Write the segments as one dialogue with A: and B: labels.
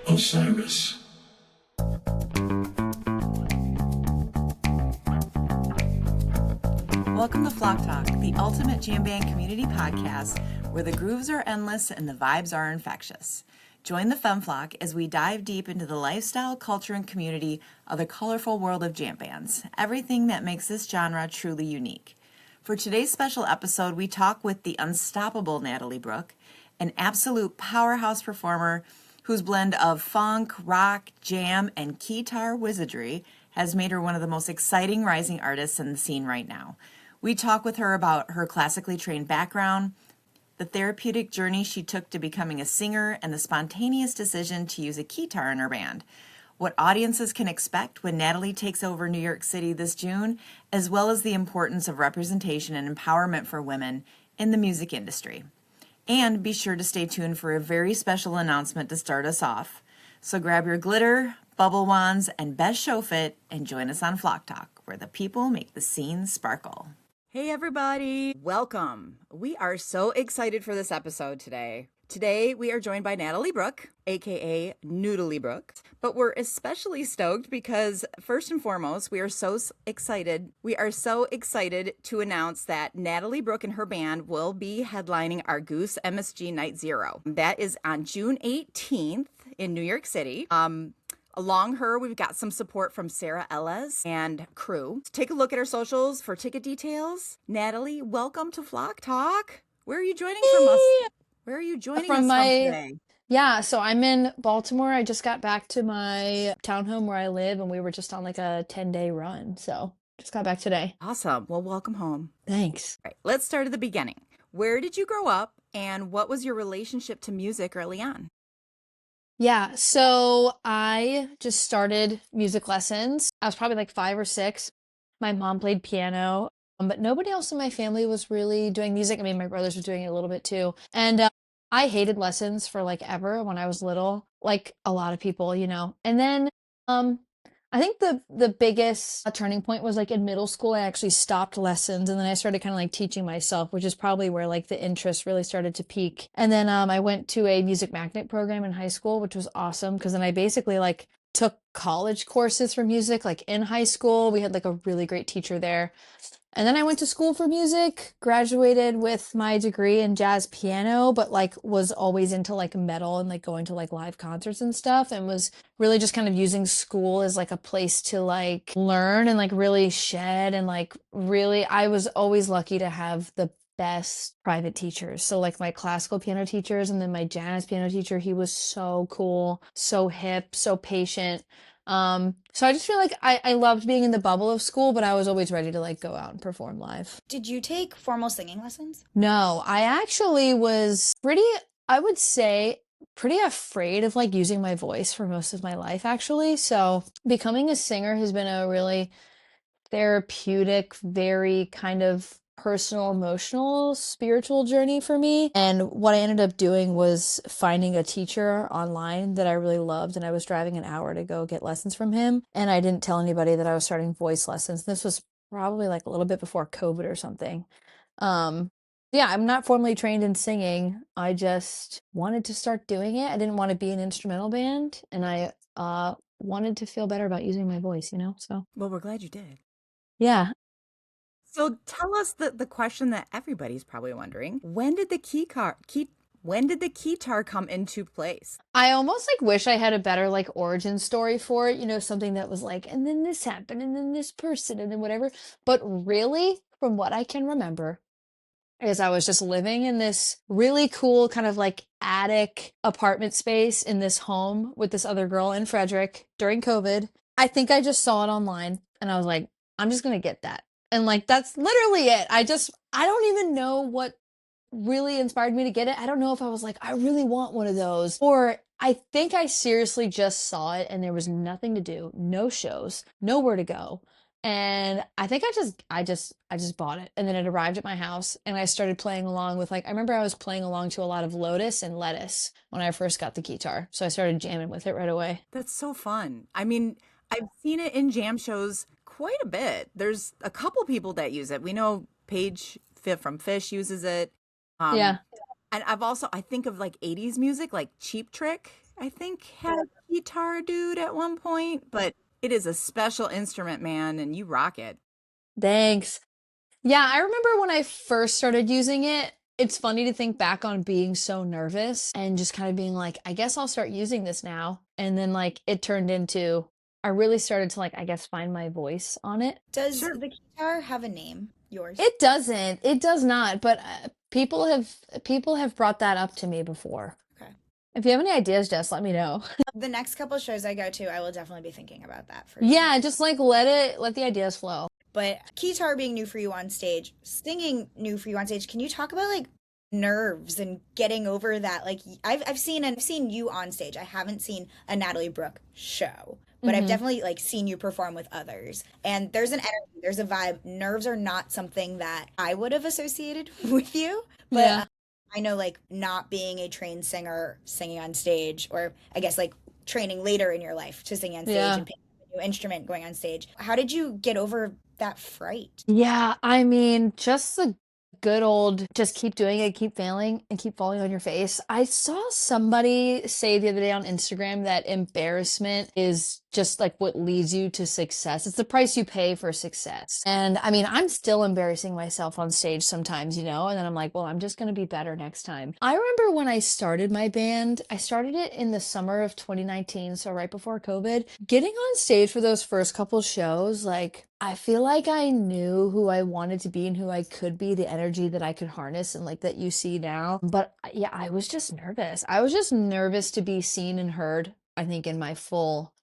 A: Osiris.
B: Welcome to Flock Talk, the ultimate jam band community podcast where the grooves are endless and the vibes are infectious. Join the FemFlock as we dive deep into the lifestyle, culture, and community of the colorful world of jam bands, everything that makes this genre truly unique. For today's special episode, we talk with the unstoppable Natalie Brooke, an absolute powerhouse performer whose blend of funk, rock, jam, and keytar wizardry has made her one of the most exciting rising artists in the scene right now. We talk with her about her classically trained background, the therapeutic journey she took to becoming a singer, and the spontaneous decision to use a keytar in her band. What audiences can expect when Natalie takes over New York City this June, as well as the importance of representation and empowerment for women in the music industry. And be sure to stay tuned for a very special announcement to start us off. So grab your glitter, bubble wands, and best show fit and join us on Flock Talk, where the people make the scene sparkle. Hey everybody, welcome. We are so excited for this episode today. Today we are joined by Natalie Brooke, aka Noodly Brooke, but we're especially stoked because first and foremost, we are so excited to announce that Natalie Brooke and her band will be headlining our Goose MSG Night Zero. That is on June 18th in New York City. Along her, we've got some support from Sarah Ellis and crew. Take a look at our socials for ticket details. Natalie, welcome to Flock Talk. Where are you joining from us? Where are you joining us from today?
C: Yeah, so I'm in Baltimore. I just got back to my townhome where I live, and we were just on like a 10-day run. So just got back today.
B: Awesome. Well, welcome home.
C: Thanks.
B: All right, let's start at the beginning. Where did you grow up, and what was your relationship to music early on?
C: Yeah, so I just started music lessons. I was probably like 5 or 6. My mom played piano, but nobody else in my family was really doing music. I mean, my brothers were doing it a little bit too. And I hated lessons for like ever when I was little, like a lot of people, you know. And then um, I think the biggest turning point was like in middle school, I actually stopped lessons and then I started kind of like teaching myself, which is probably where like the interest really started to peak. And then I went to a music magnet program in high school, which was awesome because then I basically like took college courses for music like in high school. We had like a really great teacher there. And then I went to school for music, graduated with my degree in jazz piano, but like was always into like metal and like going to like live concerts and stuff, and was really just kind of using school as like a place to like learn and like really shed and like really, I was always lucky to have the best private teachers. So like my classical piano teachers and then my jazz piano teacher, he was so cool, so hip, so patient. So I just feel like I loved being in the bubble of school, but I was always ready to like go out and perform live.
D: Did you take formal singing lessons?
C: No, I actually was pretty, I would say, pretty afraid of like using my voice for most of my life, actually. So becoming a singer has been a really therapeutic, very kind of personal, emotional, spiritual journey for me. And what I ended up doing was finding a teacher online that I really loved. And I was driving an hour to go get lessons from him. And I didn't tell anybody that I was starting voice lessons. This was probably like a little bit before COVID or something. Yeah, I'm not formally trained in singing. I just wanted to start doing it. I didn't want to be an instrumental band. And I wanted to feel better about using my voice, you know? So,
B: Well, we're glad you did.
C: yeah.
B: So tell us the question that everybody's probably wondering. When did the keytar come into place?
C: I almost like wish I had a better like origin story for it, you know, something that was like, and then this happened, and then this person, and then whatever. But really, from what I can remember, is I was just living in this really cool kind of like attic apartment space in this home with this other girl in Frederick during COVID. I think I just saw it online and I was like, I'm just gonna get that. And like that's literally it. I don't even know what really inspired me to get it. I don't know if I was like, I really want one of those. Or I think I seriously just saw it and there was nothing to do, no shows, nowhere to go. And I think I just bought it. And then it arrived at my house and I started playing along with like, I remember I was playing along to a lot of Lotus and Lettuce when I first got the keytar. So I started jamming with it right away.
B: That's so fun. I mean, I've seen it in jam shows quite a bit. There's a couple people that use it. We know Paige from Fish uses it.
C: Yeah.
B: And I think of like 80s music, like Cheap Trick, I think had a guitar dude at one point, but it is a special instrument, man, and you rock it.
C: Thanks. Yeah, I remember when I first started using it, it's funny to think back on being so nervous and just kind of being like, I guess I'll start using this now. And then like it turned into, I really started to like, I guess, find my voice on it.
D: Does
B: Sure.
D: the keytar have a name? Yours?
C: It doesn't. It does not, but people have brought that up to me before.
D: Okay.
C: If you have any ideas, Jess, let me know.
D: The next couple shows I go to, I will definitely be thinking about that for sure.
C: Yeah, just like let the ideas flow.
D: But keytar being new for you on stage, singing new for you on stage, can you talk about like nerves and getting over that? Like I've seen you on stage. I haven't seen a Natalie Brooke show, but I've definitely like seen you perform with others. And there's an energy, there's a vibe. Nerves are not something that I would have associated with you, but
C: Yeah.
D: I know like not being a trained singer singing on stage, or I guess like training later in your life to sing on stage
C: Yeah.
D: and picking a new instrument going on stage. How did you get over that fright?
C: Yeah, I mean, just the good old just keep doing it, keep failing, and keep falling on your face. I saw somebody say the other day on Instagram that embarrassment is just like what leads you to success. It's the price you pay for success. And I mean, I'm still embarrassing myself on stage sometimes, and then I'm like, well, I'm just going to be better next time. I remember when I started my band, I started it in the summer of 2019, so right before COVID. Getting on stage for those first couple shows, like, I feel like I knew who I wanted to be and who I could be, the energy that I could harness and like that you see now. But yeah, I was just nervous. I was just nervous to be seen and heard, I think, in my full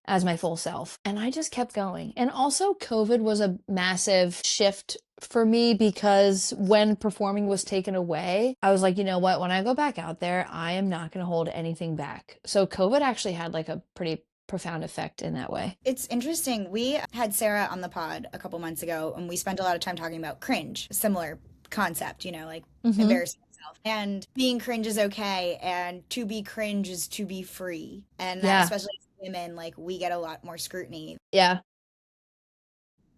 C: self. And I just kept going. And also COVID was a massive shift for me because when performing was taken away, I was like, you know what? When I go back out there, I am not going to hold anything back. So COVID actually had like a pretty profound effect in that way.
D: It's interesting. We had Sarah on the pod a couple months ago, and we spent a lot of time talking about cringe, similar concept, like embarrassing yourself. And being cringe is okay, and to be cringe is to be free. And that,
C: Yeah.
D: especially as women, like we get a lot more scrutiny.
C: Yeah.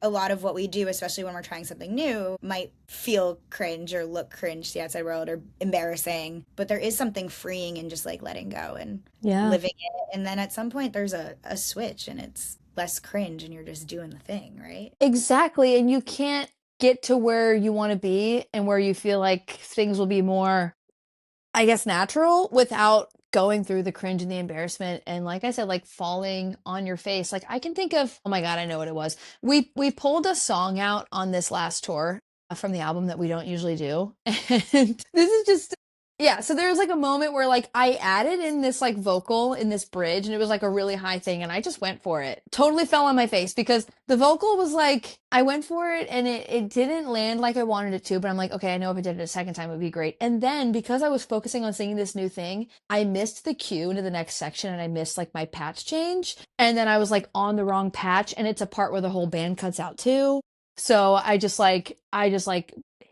D: A lot of what we do, especially when we're trying something new, might feel cringe or look cringe to the outside world or embarrassing. But there is something freeing in just like letting go and
C: Yeah.
D: living it. And then at some point, there's a switch and it's less cringe and you're just doing the thing, right?
C: Exactly. And you can't get to where you want to be and where you feel like things will be more, I guess, natural without going through the cringe and the embarrassment and like I said, like falling on your face. Like I can think of, oh my God, I know what it was. We pulled a song out on this last tour from the album that we don't usually do. And this is just yeah, so there was like a moment where like I added in this like vocal in this bridge and it was like a really high thing and I just went for it. Totally fell on my face because the vocal was like I went for it and it didn't land like I wanted it to, but I'm like, okay, I know if I did it a second time it would be great. And then because I was focusing on singing this new thing, I missed the cue into the next section and I missed like my patch change. And then I was like on the wrong patch and it's a part where the whole band cuts out too. So I just like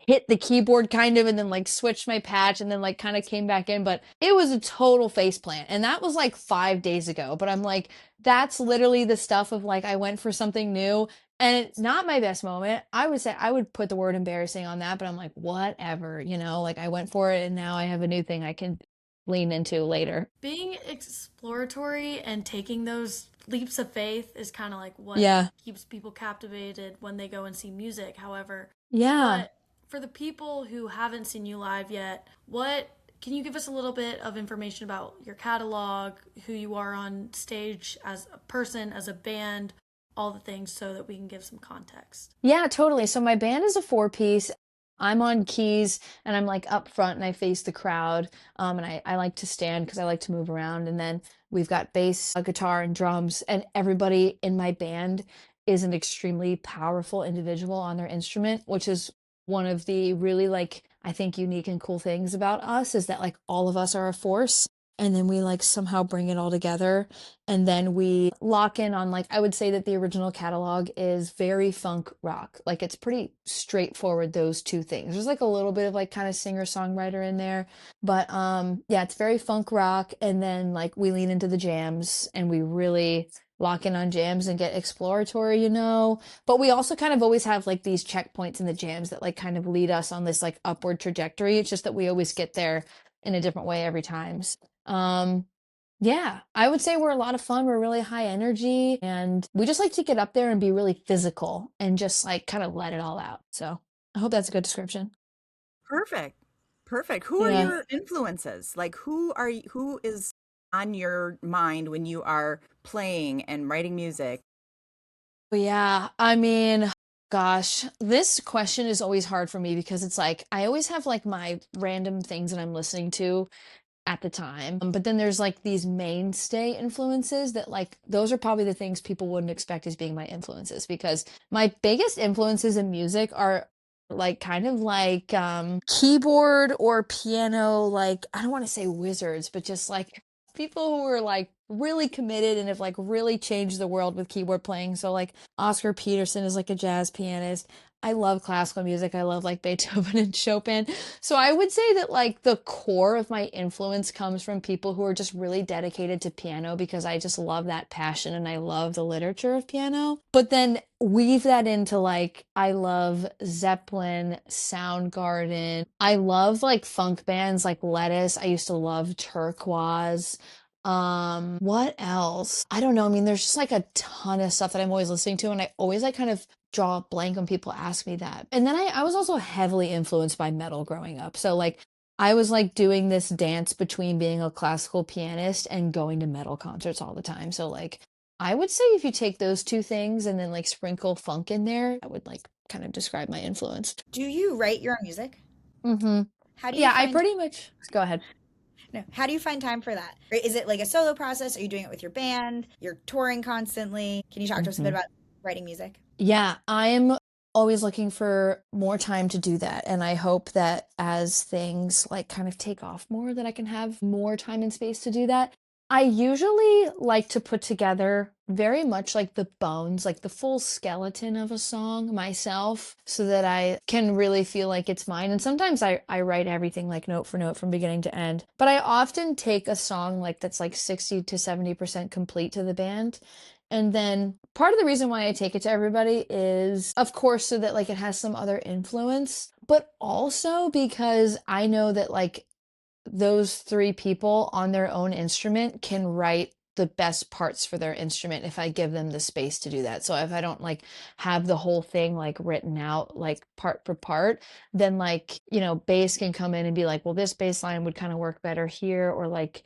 C: hit the keyboard kind of and then like switched my patch and then like kind of came back in, but it was a total face plant. And that was like 5 days ago. But I'm like, that's literally the stuff of like I went for something new and it's not my best moment. I would say I would put the word embarrassing on that, but I'm like, whatever, like I went for it and now I have a new thing I can lean into later.
A: Being exploratory and taking those leaps of faith is kind of like what
C: Yeah.
A: keeps people captivated when they go and see music. However,
C: Yeah.
A: but for the people who haven't seen you live yet, what can you give us a little bit of information about your catalog, who you are on stage as a person, as a band, all the things so that we can give some context?
C: Yeah, totally. So my band is a four-piece. I'm on keys and I'm like up front and I face the crowd. And I like to stand because I like to move around. And then we've got bass, guitar, and drums. And everybody in my band is an extremely powerful individual on their instrument, which is one of the really like, I think unique and cool things about us is that like all of us are a force. And then we like somehow bring it all together. And then we lock in on like, I would say that the original catalog is very funk rock. Like it's pretty straightforward, those two things. There's like a little bit of like kind of singer-songwriter in there. But yeah, it's very funk rock. And then like we lean into the jams and we really lock in on jams and get exploratory. But we also kind of always have like these checkpoints in the jams that like kind of lead us on this like upward trajectory. It's just that we always get there in a different way every time. Yeah, I would say we're a lot of fun. We're really high energy and we just like to get up there and be really physical and just like kind of let it all out. So I hope that's a good description.
B: Perfect. Perfect. Who are
C: Yeah.
B: your influences? Like who is on your mind when you are playing and writing music?
C: Yeah, I mean, gosh, this question is always hard for me because it's like I always have like my random things that I'm listening to at the time. But then there's like these mainstay influences that like those are probably the things people wouldn't expect as being my influences because my biggest influences in music are like kind of like keyboard or piano, like I don't want to say wizards, but just like people who are like really committed and have like really changed the world with keyboard playing. So like Oscar Peterson is like a jazz pianist. I love classical music. I love like Beethoven and Chopin. So I would say that like the core of my influence comes from people who are just really dedicated to piano because I just love that passion and I love the literature of piano. But then weave that into like I love Zeppelin, Soundgarden. I love like funk bands like Lettuce. I used to love Turquoise. What else? I don't know. I mean, there's just like a ton of stuff that I'm always listening to, and I always like kind of draw a blank when people ask me that. And then I was also heavily influenced by metal growing up. So like I was like doing this dance between being a classical pianist and going to metal concerts all the time. So like I would say if you take those two things and then like sprinkle funk in there, that would like kind of describe my influence.
D: Do you write your own music?
C: Mm-hmm.
D: How do you
C: Yeah, I
D: find
C: pretty much go ahead.
D: no, how do you find time for that? Or is it like a solo process? Are you doing it with your band? You're touring constantly? Can you talk to us a bit
C: Mm-hmm.
D: about writing music?
C: Yeah, I'm always looking for more time to do that. And I hope that as things like kind of take off more, that I can have more time and space to do that. I usually like to put together very much like the bones, like the full skeleton of a song myself, so that I can really feel like it's mine. And sometimes I write everything like note for note from beginning to end. But I often take a song like that's like 60 to 70% complete to the band and then part of the reason why I take it to everybody is, of course, so that like it has some other influence, but also because I know that like those three people on their own instrument can write the best parts for their instrument if I give them the space to do that. So if I don't like have the whole thing like written out like part for part, then like, bass can come in and be like, well, this bass line would kind of work better here. Or like,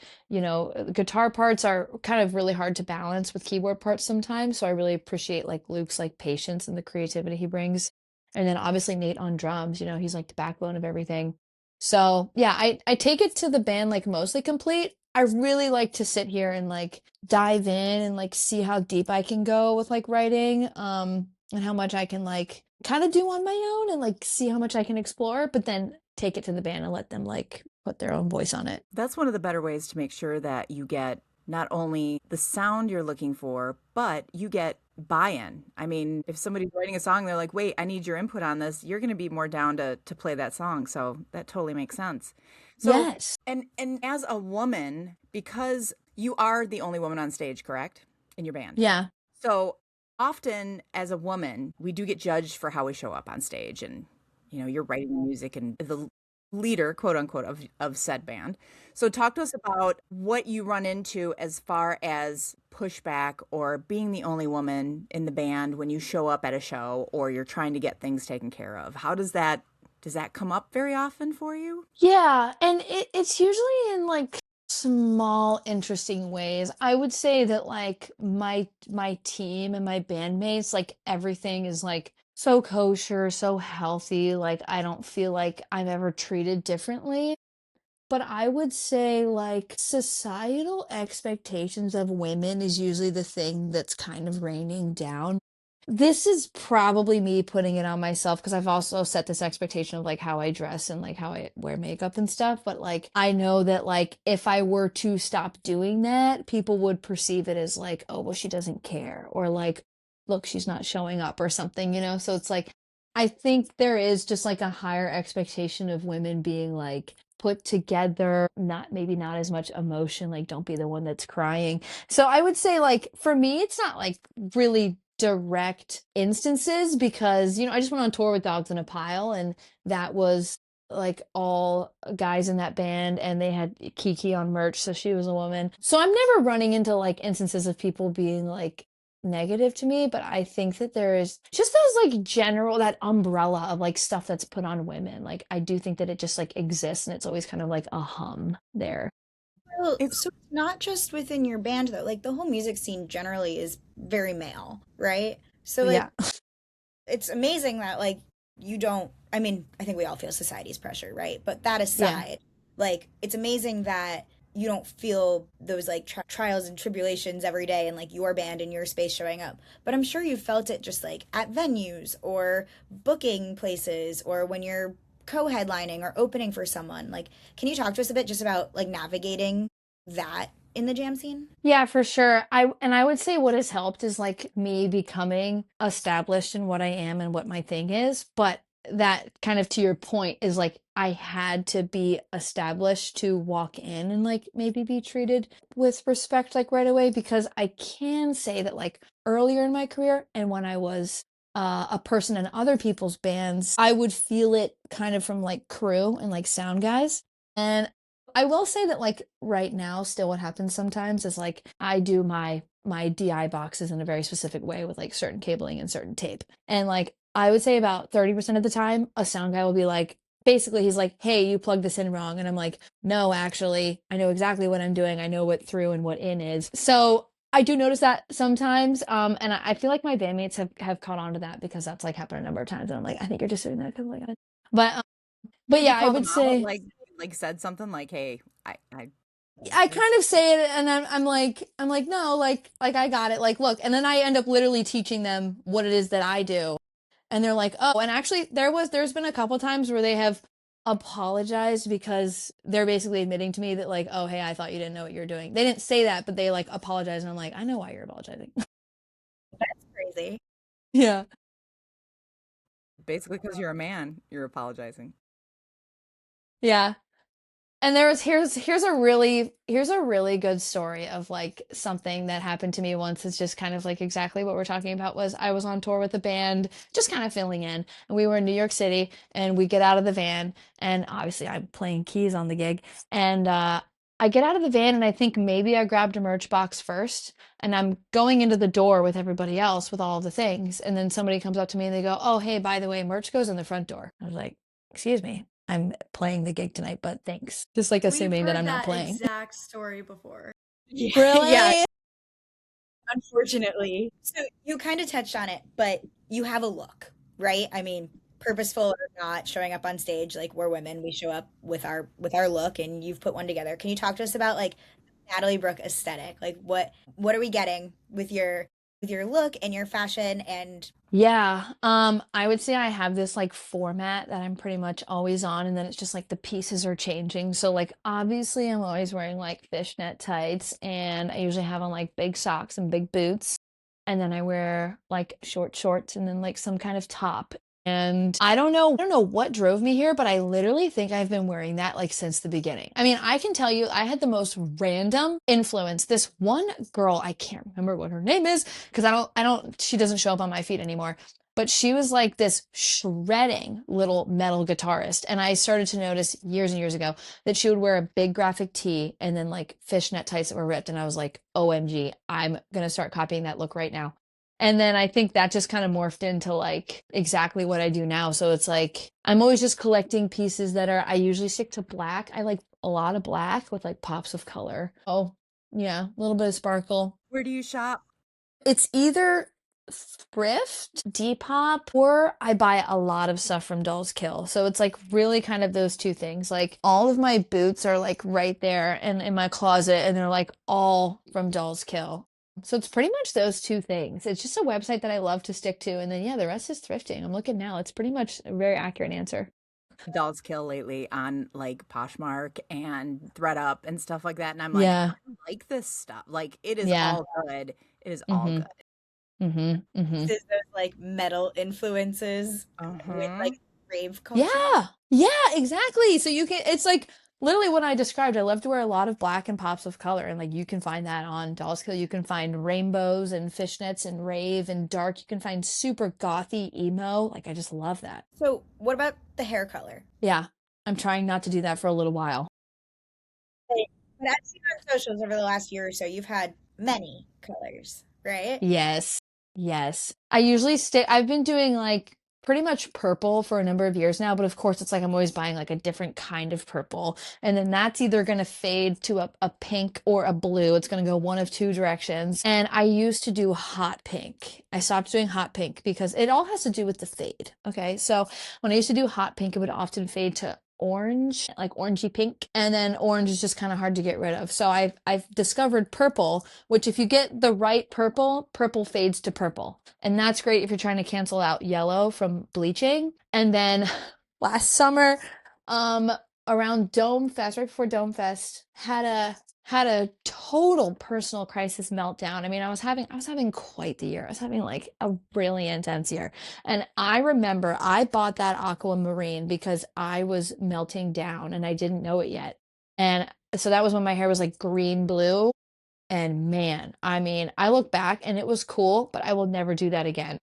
C: guitar parts are kind of really hard to balance with keyboard parts sometimes. So I really appreciate like Luke's like patience and the creativity he brings. And then obviously Nate on drums, he's like the backbone of everything. So yeah, I take it to the band like mostly complete. I really like to sit here and like dive in and like see how deep I can go with like writing, and how much I can like kind of do on my own and like see how much I can explore, but then take it to the band and let them like put their own voice on it.
B: That's one of the better ways to make sure that you get not only the sound you're looking for, but you get buy-in. I mean, if somebody's writing a song, they're like, wait, I need your input on this, you're going to be more down to play that song. So that totally makes sense. So,
C: Yes.
B: and as a woman, because you are the only woman on stage, correct? In your band.
C: Yeah.
B: So often as a woman, we do get judged for how we show up on stage and you're writing the music and the leader, quote unquote, of said band. So talk to us about what you run into as far as pushback or being the only woman in the band when you show up at a show or you're trying to get things taken care of. How does that come up very often for you?
C: Yeah, and it's usually in like small interesting ways. I would say that like my team and my bandmates, like everything is like so kosher, so healthy. Like I don't feel like I'm ever treated differently. But I would say like societal expectations of women is usually the thing that's kind of raining down. This is probably me putting it on myself because I've also set this expectation of like how I dress and like how I wear makeup and stuff. But like I know that like if I were to stop doing that, people would perceive it as like, oh, well, she doesn't care, or like, look, she's not showing up or something. So it's like I think there is just like a higher expectation of women being like put together, not as much emotion, like don't be the one that's crying. So I would say like for me, it's not like really direct instances because, I just went on tour with Dogs in a Pile and that was like all guys in that band, and they had Kiki on merch, so she was a woman. So I'm never running into like instances of people being like negative to me, but I think that there is just those like general, that umbrella of like stuff that's put on women. Like I do think that it just like exists, and it's always kind of like a hum there.
D: Well,
B: It's
D: so it's not just within your band though. Like the whole music scene generally is very male, right? So like
C: Yeah.
D: it's amazing that like you don't, I mean, I think we all feel society's pressure, right? But that
C: Yeah.
D: aside, like it's amazing that you don't feel those like trials and tribulations every day in like your band and your space showing up. But I'm sure you felt it just like at venues or booking places or when you're co-headlining or opening for someone. Like, can you talk to us a bit just about like navigating that in the jam scene?
C: Yeah, for sure. I would say what has helped is like me becoming established in what I am and what my thing is, but that kind of to your point is like I had to be established to walk in and like maybe be treated with respect like right away, because I can say that like earlier in my career and when I was a person in other people's bands, I would feel it kind of from like crew and like sound guys. And I will say that like right now, still what happens sometimes is like I do my DI boxes in a very specific way with like certain cabling and certain tape. And like I would say about 30% of the time, a sound guy will be like, basically he's like, hey, you plugged this in wrong. And I'm like, no, actually, I know exactly what I'm doing. I know what through and what in is. So I do notice that sometimes. And I feel like my bandmates have caught on to that because that's like happened a number of times. And I'm like, I think you're just doing that because like but but
B: have you
C: yeah, I
B: called
C: would
B: them out?
C: say
B: Like said something like, "Hey, I
C: I
B: this."
C: kind of say it, and I'm like no, like I got it, like look, and then I end up literally teaching them what it is that I do, and they're like, oh, and actually there's been a couple times where they have apologized because they're basically admitting to me that like, oh hey, I thought you didn't know what you're doing. They didn't say that, but they like apologize, and I'm like, I know why you're apologizing.
D: That's crazy.
C: Yeah.
B: Basically, because you're a man, you're apologizing.
C: Yeah. And there was here's a really good story of like something that happened to me once. It's just kind of like exactly what we're talking about. Was I was on tour with a band, just kind of filling in, and we were in New York City, and we get out of the van, and obviously I'm playing keys on the gig, and I get out of the van, and I think maybe I grabbed a merch box first, and I'm going into the door with everybody else with all of the things, and then somebody comes up to me and they go, "Oh, hey, by the way, merch goes in the front door." I was like, "Excuse me. I'm playing the gig tonight, but thanks." Just like
A: We've
C: assuming that I'm
A: heard
C: not
A: that
C: playing.
A: exact story before.
D: Yeah, yeah,
C: Really?
D: unfortunately. So you kind of touched on it, but you have a look, right? I mean, purposeful or not, showing up on stage, like we're women, we show up with our look, and you've put one together. Can you talk to us about like Natalie Brooke aesthetic? Like what are we getting with your look and your fashion and
C: Yeah. I would say I have this like format that I'm pretty much always on, and then it's just like the pieces are changing. So like obviously I'm always wearing like fishnet tights, and I usually have on like big socks and big boots. And then I wear like short shorts and then like some kind of top. And I don't know what drove me here, but I literally think I've been wearing that like since the beginning. I mean, I can tell you I had the most random influence. This one girl, I can't remember what her name is because she doesn't show up on my feed anymore. But she was like this shredding little metal guitarist. And I started to notice years and years ago that she would wear a big graphic tee and then like fishnet tights that were ripped. And I was like, OMG, I'm going to start copying that look right now. And then I think that just kind of morphed into like exactly what I do now. So it's like I'm always just collecting pieces that are, I usually stick to black. I like a lot of black with like pops of color. Oh, yeah, a little bit of sparkle.
B: Where do you shop?
C: It's either thrift, Depop, or I buy a lot of stuff from Dolls Kill. So it's like really kind of those two things. Like all of my boots are like right there and in my closet, and they're like all from Dolls Kill. So it's pretty much those two things. It's just a website that I love to stick to. And then, yeah, the rest is thrifting. I'm looking now. It's pretty much a very accurate answer.
B: Dolls Kill lately on like Poshmark and ThreadUp and stuff like that, and I'm like,
C: Yeah.
B: I like this stuff. Like it is
C: Yeah.
B: all good. It is all
C: Mm-hmm.
B: good.
C: Mm-hmm. Mm-hmm.
D: those like metal influences with
B: Uh-huh.
D: like rave culture?
C: Yeah. Yeah, exactly. So you can, it's like literally what I described. I love to wear a lot of black and pops of color. And like you can find that on Dolls Kill. You can find rainbows and fishnets and rave and dark. You can find super gothy emo. Like I just love that.
D: So what about the hair color?
C: Yeah. I'm trying not to do that for a little while.
D: But I've seen on socials over the last year or so, you've had many colors, right?
C: Yes. Yes. I usually stay I've been doing like pretty much purple for a number of years now, but of course it's like I'm always buying like a different kind of purple. And then that's either going to fade to a pink or a blue. It's going to go one of two directions. And I used to do hot pink. I stopped doing hot pink because it all has to do with the fade. Okay. So when I used to do hot pink, it would often fade to orange, like orangey pink, and then orange is just kind of hard to get rid of. So I've discovered purple, which if you get the right purple, purple fades to purple. And that's great if you're trying to cancel out yellow from bleaching. And then last summer, um, around Dome Fest, right before Dome Fest, had a total personal crisis meltdown. I mean, I was having quite the year. I was having like a really intense year. And I remember I bought that aquamarine because I was melting down and I didn't know it yet. And so that was when my hair was like green blue. And man, I mean, I look back and it was cool, but I will never do that again.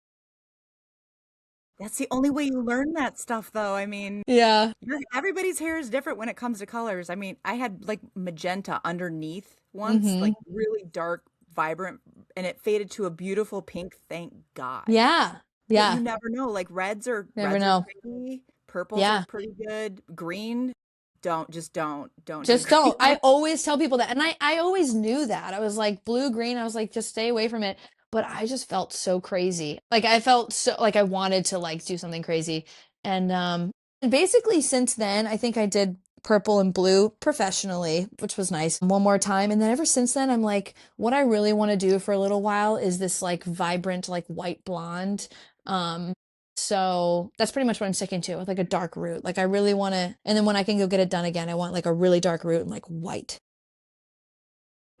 B: That's the only way you learn that stuff, though. I mean,
C: Yeah.
B: everybody's hair is different when it comes to colors. I mean, I had like magenta underneath once, like
C: Hmm.
B: really dark, vibrant, and it faded to a beautiful pink, thank God.
C: Yeah.
B: But you
C: Yeah.
B: never know. Like
C: Never
B: reds are
C: know.
B: tricky, purples are
C: Yeah.
B: pretty good. Green, don't do
C: Just don't.
B: green.
C: I always tell people that. And I always knew that. I was like, blue, green. I was like, just stay away from it. But I just felt so crazy. Like I felt so like I wanted to like do something crazy. And basically since then, I think I did purple and blue professionally, which was nice. One more time. And then ever since then, I'm like, what I really want to do for a little while is this like vibrant, like white blonde. Um, so that's pretty much what I'm sticking to with like a dark root. Like I really want to, and then when I can go get it done again, I want like a really dark root and like white.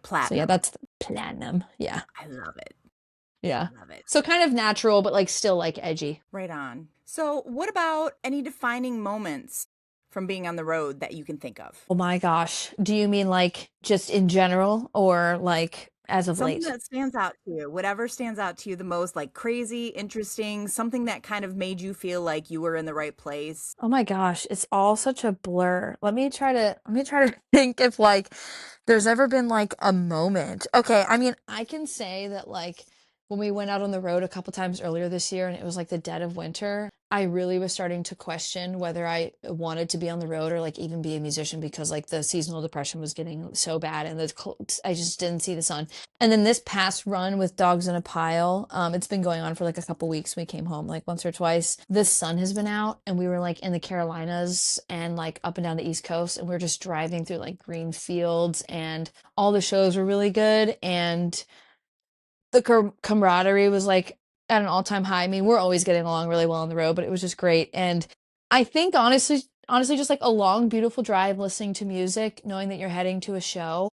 C: So yeah,
B: Platinum.
C: that's the platinum. Yeah.
B: I love it.
C: Yeah.
B: Love it.
C: So kind of natural, but like still like edgy.
B: Right on. So, what about any defining moments from being on the road that you can think of?
C: Oh my gosh. Do you mean like just in general or like as of
B: Something
C: late?
B: that stands out to you, whatever stands out to you the most, like crazy, interesting, something that kind of made you feel like you were in the right place.
C: Oh my gosh, it's all such a blur. Let me try to think if like there's ever been like a moment. Okay, I mean, I can say that like when we went out on the road a couple times earlier this year and it was like the dead of winter, I really was starting to question whether I wanted to be on the road or like even be a musician because like the seasonal depression was getting so bad and I just didn't see the sun. And then this past run with Dogs in a Pile, it's been going on for like a couple weeks. We came home like once or twice. The sun has been out and we were like in the Carolinas and like up and down the East Coast and we are just driving through like green fields and all the shows were really good and the camaraderie was like at an all-time high. I mean, we're always getting along really well on the road, but it was just great. And I think honestly, just like a long, beautiful drive, listening to music, knowing that you're heading to a show.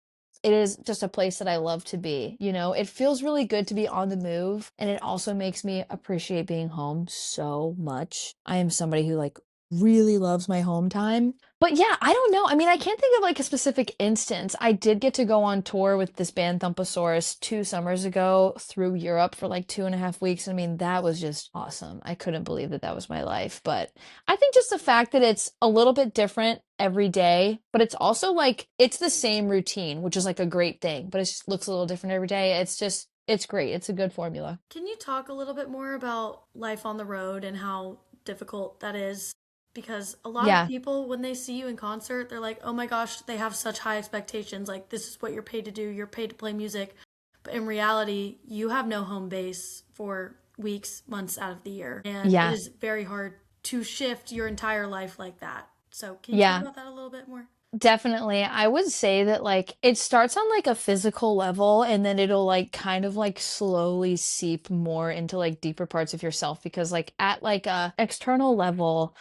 C: It is just a place that I love to be. You know, it feels really good to be on the move, and it also makes me appreciate being home so much. I am somebody who like really loves my home time. But yeah, I don't know. I mean, I can't think of like a specific instance. I did get to go on tour with this band Thumpasaurus 2 summers ago through Europe for like 2.5 weeks. I mean, that was just awesome. I couldn't believe that that was my life. But I think just the fact that it's a little bit different every day, but it's also like it's the same routine, which is like a great thing, but it just looks a little different every day. It's great. It's a good formula.
A: Can you talk a little bit more about life on the road and how difficult that is? Because a lot of
C: Yeah.
A: people, when they see you in concert, they're like, oh my gosh, they have such high expectations. Like, this is what you're paid to do. You're paid to play music. But in reality, you have no home base for weeks, months out of the year. And it
C: Yeah.
A: is very hard to shift your entire life like that. So, can you talk
C: Yeah.
A: about that a little bit more?
C: Definitely. I would say that like it starts on like a physical level and then it'll like kind of like slowly seep more into like deeper parts of yourself because like at like a external level,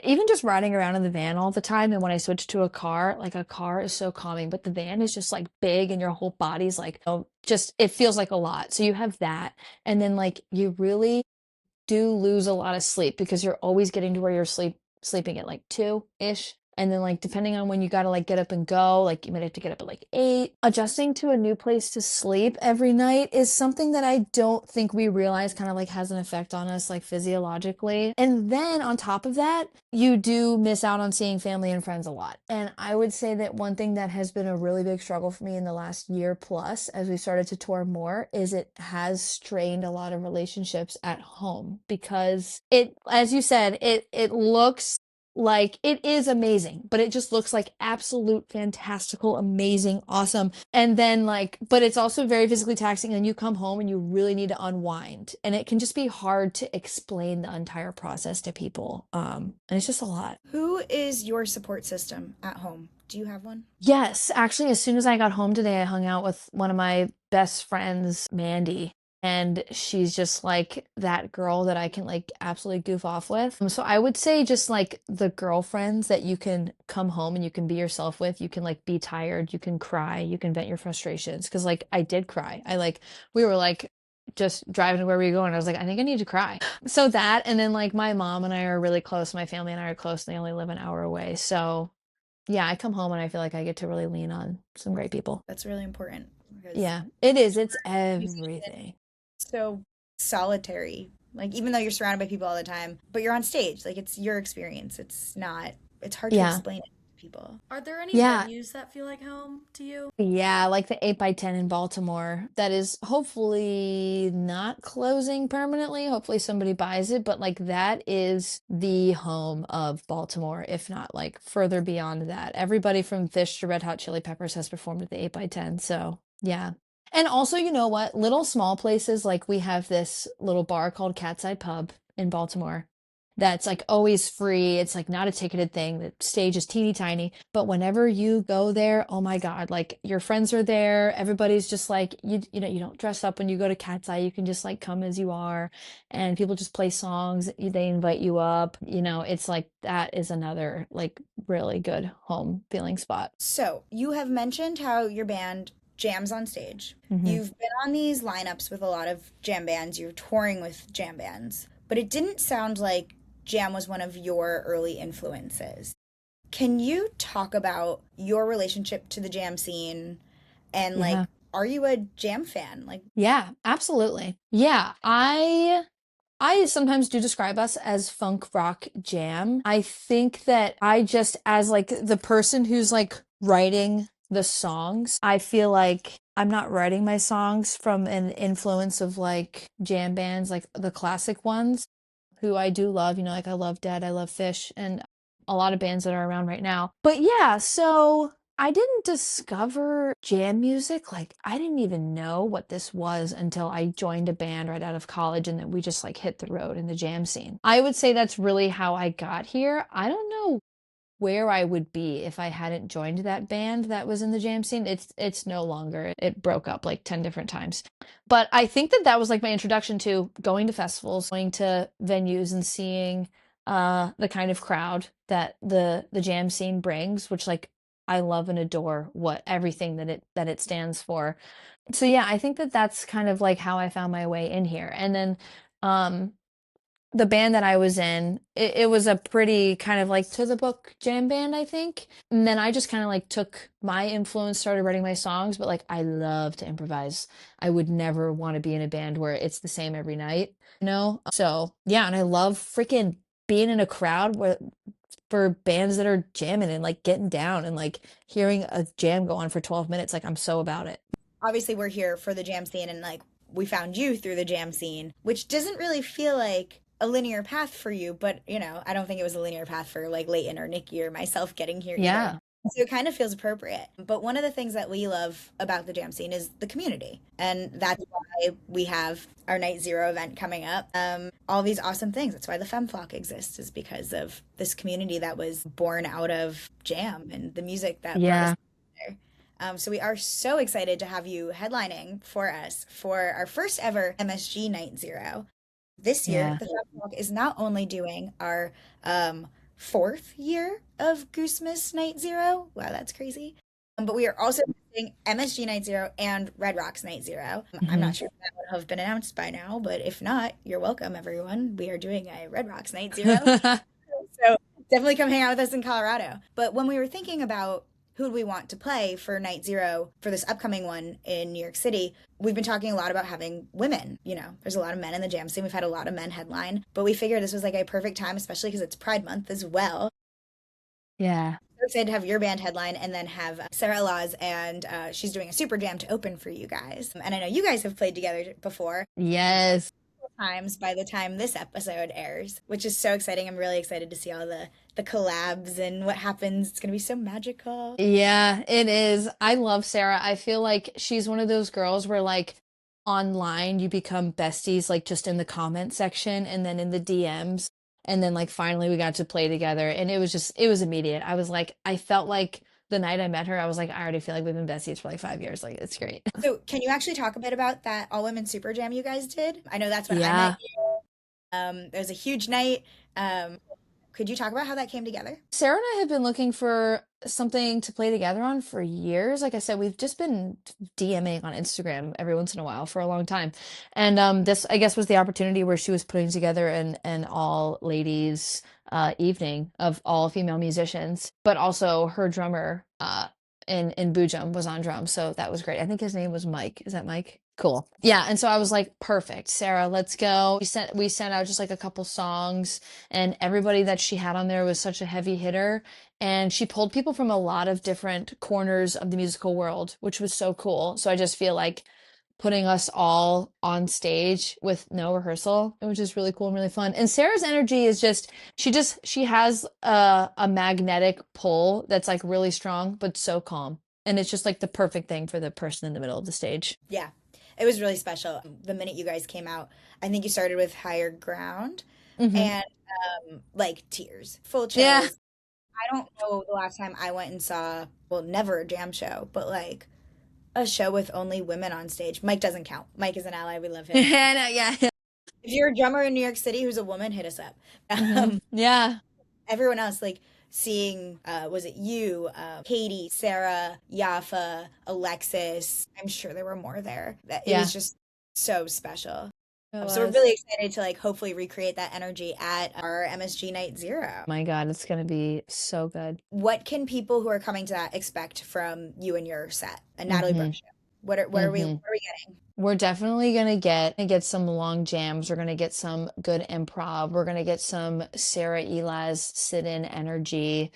C: even just riding around in the van all the time and when I switch to a car, like a car is so calming, but the van is just like big and your whole body's like, oh, just it feels like a lot. So you have that. And then like you really do lose a lot of sleep because you're always getting to where you're sleeping at like 2-ish And then like depending on when you gotta like get up and go, like you might have to get up at like 8. Adjusting to a new place to sleep every night is something that I don't think we realize kind of like has an effect on us like physiologically. And then on top of that, you do miss out on seeing family and friends a lot. And I would say that one thing that has been a really big struggle for me in the last year plus as we started to tour more is it has strained a lot of relationships at home because it, as you said, it looks like it is amazing, but it just looks like absolute fantastical, amazing, awesome. And then like, but it's also very physically taxing and you come home and you really need to unwind. And it can just be hard to explain the entire process to people. And it's just a lot.
D: Who is your support system at home? Do you have one?
C: Yes, actually, as soon as I got home today, I hung out with one of my best friends, Mandy. And she's just like that girl that I can like absolutely goof off with. So I would say just like the girlfriends that you can come home and you can be yourself with. You can like be tired, you can cry, you can vent your frustrations. Cause like I did cry. We were like just driving to where we were going. I was like, I think I need to cry. So that, and then like my mom and I are really close. My family and I are close. They only live an hour away. So yeah, I come home and I feel like I get to really lean on some great people.
D: That's really important.
C: Yeah, it is. It's everything.
D: So solitary, like even though you're surrounded by people all the time, but you're on stage, like it's your experience. It's hard to explain it to people.
A: Are there any
C: Yeah.
A: venues that feel like home to you?
C: Yeah, like the 8x10 in Baltimore that is hopefully not closing permanently. Hopefully somebody buys it, but like that is the home of Baltimore, if not like further beyond that. Everybody from Fish to Red Hot Chili Peppers has performed at the 8x10, so yeah. And also, you know what? Little small places, like we have this little bar called Cat's Eye Pub in Baltimore that's like always free. It's like not a ticketed thing. The stage is teeny tiny. But whenever you go there, oh my God, like your friends are there. Everybody's just like, you know, you don't dress up when you go to Cat's Eye. You can just like come as you are. And people just play songs. They invite you up. You know, it's like that is another like really good home feeling spot.
D: So you have mentioned how your band jams on stage.
C: Mhm.
D: You've been on these lineups with a lot of jam bands. You're touring with jam bands, but it didn't sound like jam was one of your early influences. Can you talk about your relationship to the jam scene and like,
C: Yeah.
D: are you a jam fan? Like,
C: Yeah, absolutely. Yeah, I sometimes do describe us as funk rock jam. I think that I just, as like the person who's like writing the songs, I feel like I'm not writing my songs from an influence of like jam bands, like the classic ones, who I do love. You know, like I love Dead, I love Fish, and a lot of bands that are around right now. But yeah, so I didn't discover jam music. Like, I didn't even know what this was until I joined a band right out of college and then we just like hit the road in the jam scene. I would say that's really how I got here. I don't know where I would be if I hadn't joined that band that was in the jam scene. It's no longer. It broke up like 10 different times. But I think that that was like my introduction to going to festivals, going to venues and seeing the kind of crowd that the jam scene brings, which like I love and adore what everything that it stands for. So yeah, I think that that's kind of like how I found my way in here. And then the band that I was in, it was a pretty kind of like to the book jam band, I think. And then I just kind of like took my influence, started writing my songs, but like I love to improvise. I would never want to be in a band where it's the same every night, you know? So yeah, and I love freaking being in a crowd where for bands that are jamming and like getting down and like hearing a jam go on for 12 minutes. Like I'm so about it.
D: obviously we're here for the jam scene and like we found you through the jam scene, which doesn't really feel like a linear path for you, but you know, I don't think it was a linear path for like Leighton or Nikki or myself getting here
C: Yeah.
D: either. So it kind of feels appropriate. But one of the things that we love about the jam scene is the community. And that's why we have our Night Zero event coming up. All these awesome things. That's why the FemFlock exists, is because of this community that was born out of jam and the music that brought us together. So we are so excited to have you headlining for us for our first ever MSG Night Zero. This year, the FemFlock is not only doing our fourth year of Goose Night Zero. Wow, that's crazy. But we are also doing MSG Night Zero and Red Rocks Night Zero. I'm not sure if that would have been announced by now, but if not, you're welcome, everyone. We are doing a Red Rocks Night Zero. So Definitely come hang out with us in Colorado. But when we were thinking about who do we want to play for Night Zero for this upcoming one in New York City, we've been talking a lot about having women. You know, there's a lot of men in the jam scene. We've had a lot of men headline, but we figured this was like a perfect time, especially because it's Pride Month as well.
C: Yeah.
D: So excited to have your band headline and then have Sarah Laws, and she's doing a super jam to open for you guys. And I know you guys have played together before.
C: Yes.
D: Times by the time this episode airs, which is so exciting. I'm really excited to see all the collabs and what happens. It's gonna be so magical.
C: Yeah, it is. I love Sarah. I feel like she's one of those girls where like online you become besties like just in the comment section and then in the DMs. And then like finally we got to play together and it was immediate. I was like I felt like the night I met her, I was like, I already feel like we've been besties for like 5 years. Like it's great.
D: So can you actually talk a bit about that all women super jam you guys did? I know that's when I
C: Yeah.
D: met you. It was a huge night. Um, could you talk about how that came together?
C: Sarah and I have been looking for something to play together on for years. Like I said, we've just been DMing on Instagram every once in a while for a long time. And this, I guess, was the opportunity where she was putting together an all ladies evening of all female musicians, but also her drummer in Boojum was on drums. So that was great. I think his name was Mike. Is that Mike? Cool. Yeah, and so I was like, perfect, Sarah, let's go. We sent out just like a couple songs, and everybody that she had on there was such a heavy hitter, and she pulled people from a lot of different corners of the musical world, which was so cool. So I just feel like putting us all on stage with no rehearsal, it was just really cool and really fun. And Sarah's energy is she has a magnetic pull that's like really strong but so calm. And it's just like the perfect thing for the person in the middle of the stage.
D: Yeah, it was really special. The minute you guys came out, I think you started with Higher Ground
C: Hmm.
D: and like tears, full
C: Yeah.
D: chills. I don't know the last time I went and saw, well, never a jam show, but like a show with only women on stage. Mike doesn't count. Mike is an ally. We love him.
C: Yeah, yeah.
D: If you're a drummer in New York City who's a woman, hit us up.
C: Hmm. Yeah.
D: Everyone else, like seeing, was it you, Katie, Sarah, Yafa, Alexis? I'm sure there were more there. That it
C: Yeah.
D: was just so special.
C: It
D: So we're
C: was.
D: really excited to like hopefully recreate that energy at our MSG Night Zero.
C: My God, it's gonna be so good.
D: What can people who are coming to that expect from you and your set? A Natalie
C: Hmm.
D: Brooke show.
C: Hmm.
D: What are we getting?
C: We're definitely gonna get some long jams. We're gonna get some good improv. We're gonna get some Sarah Eli's sit-in energy.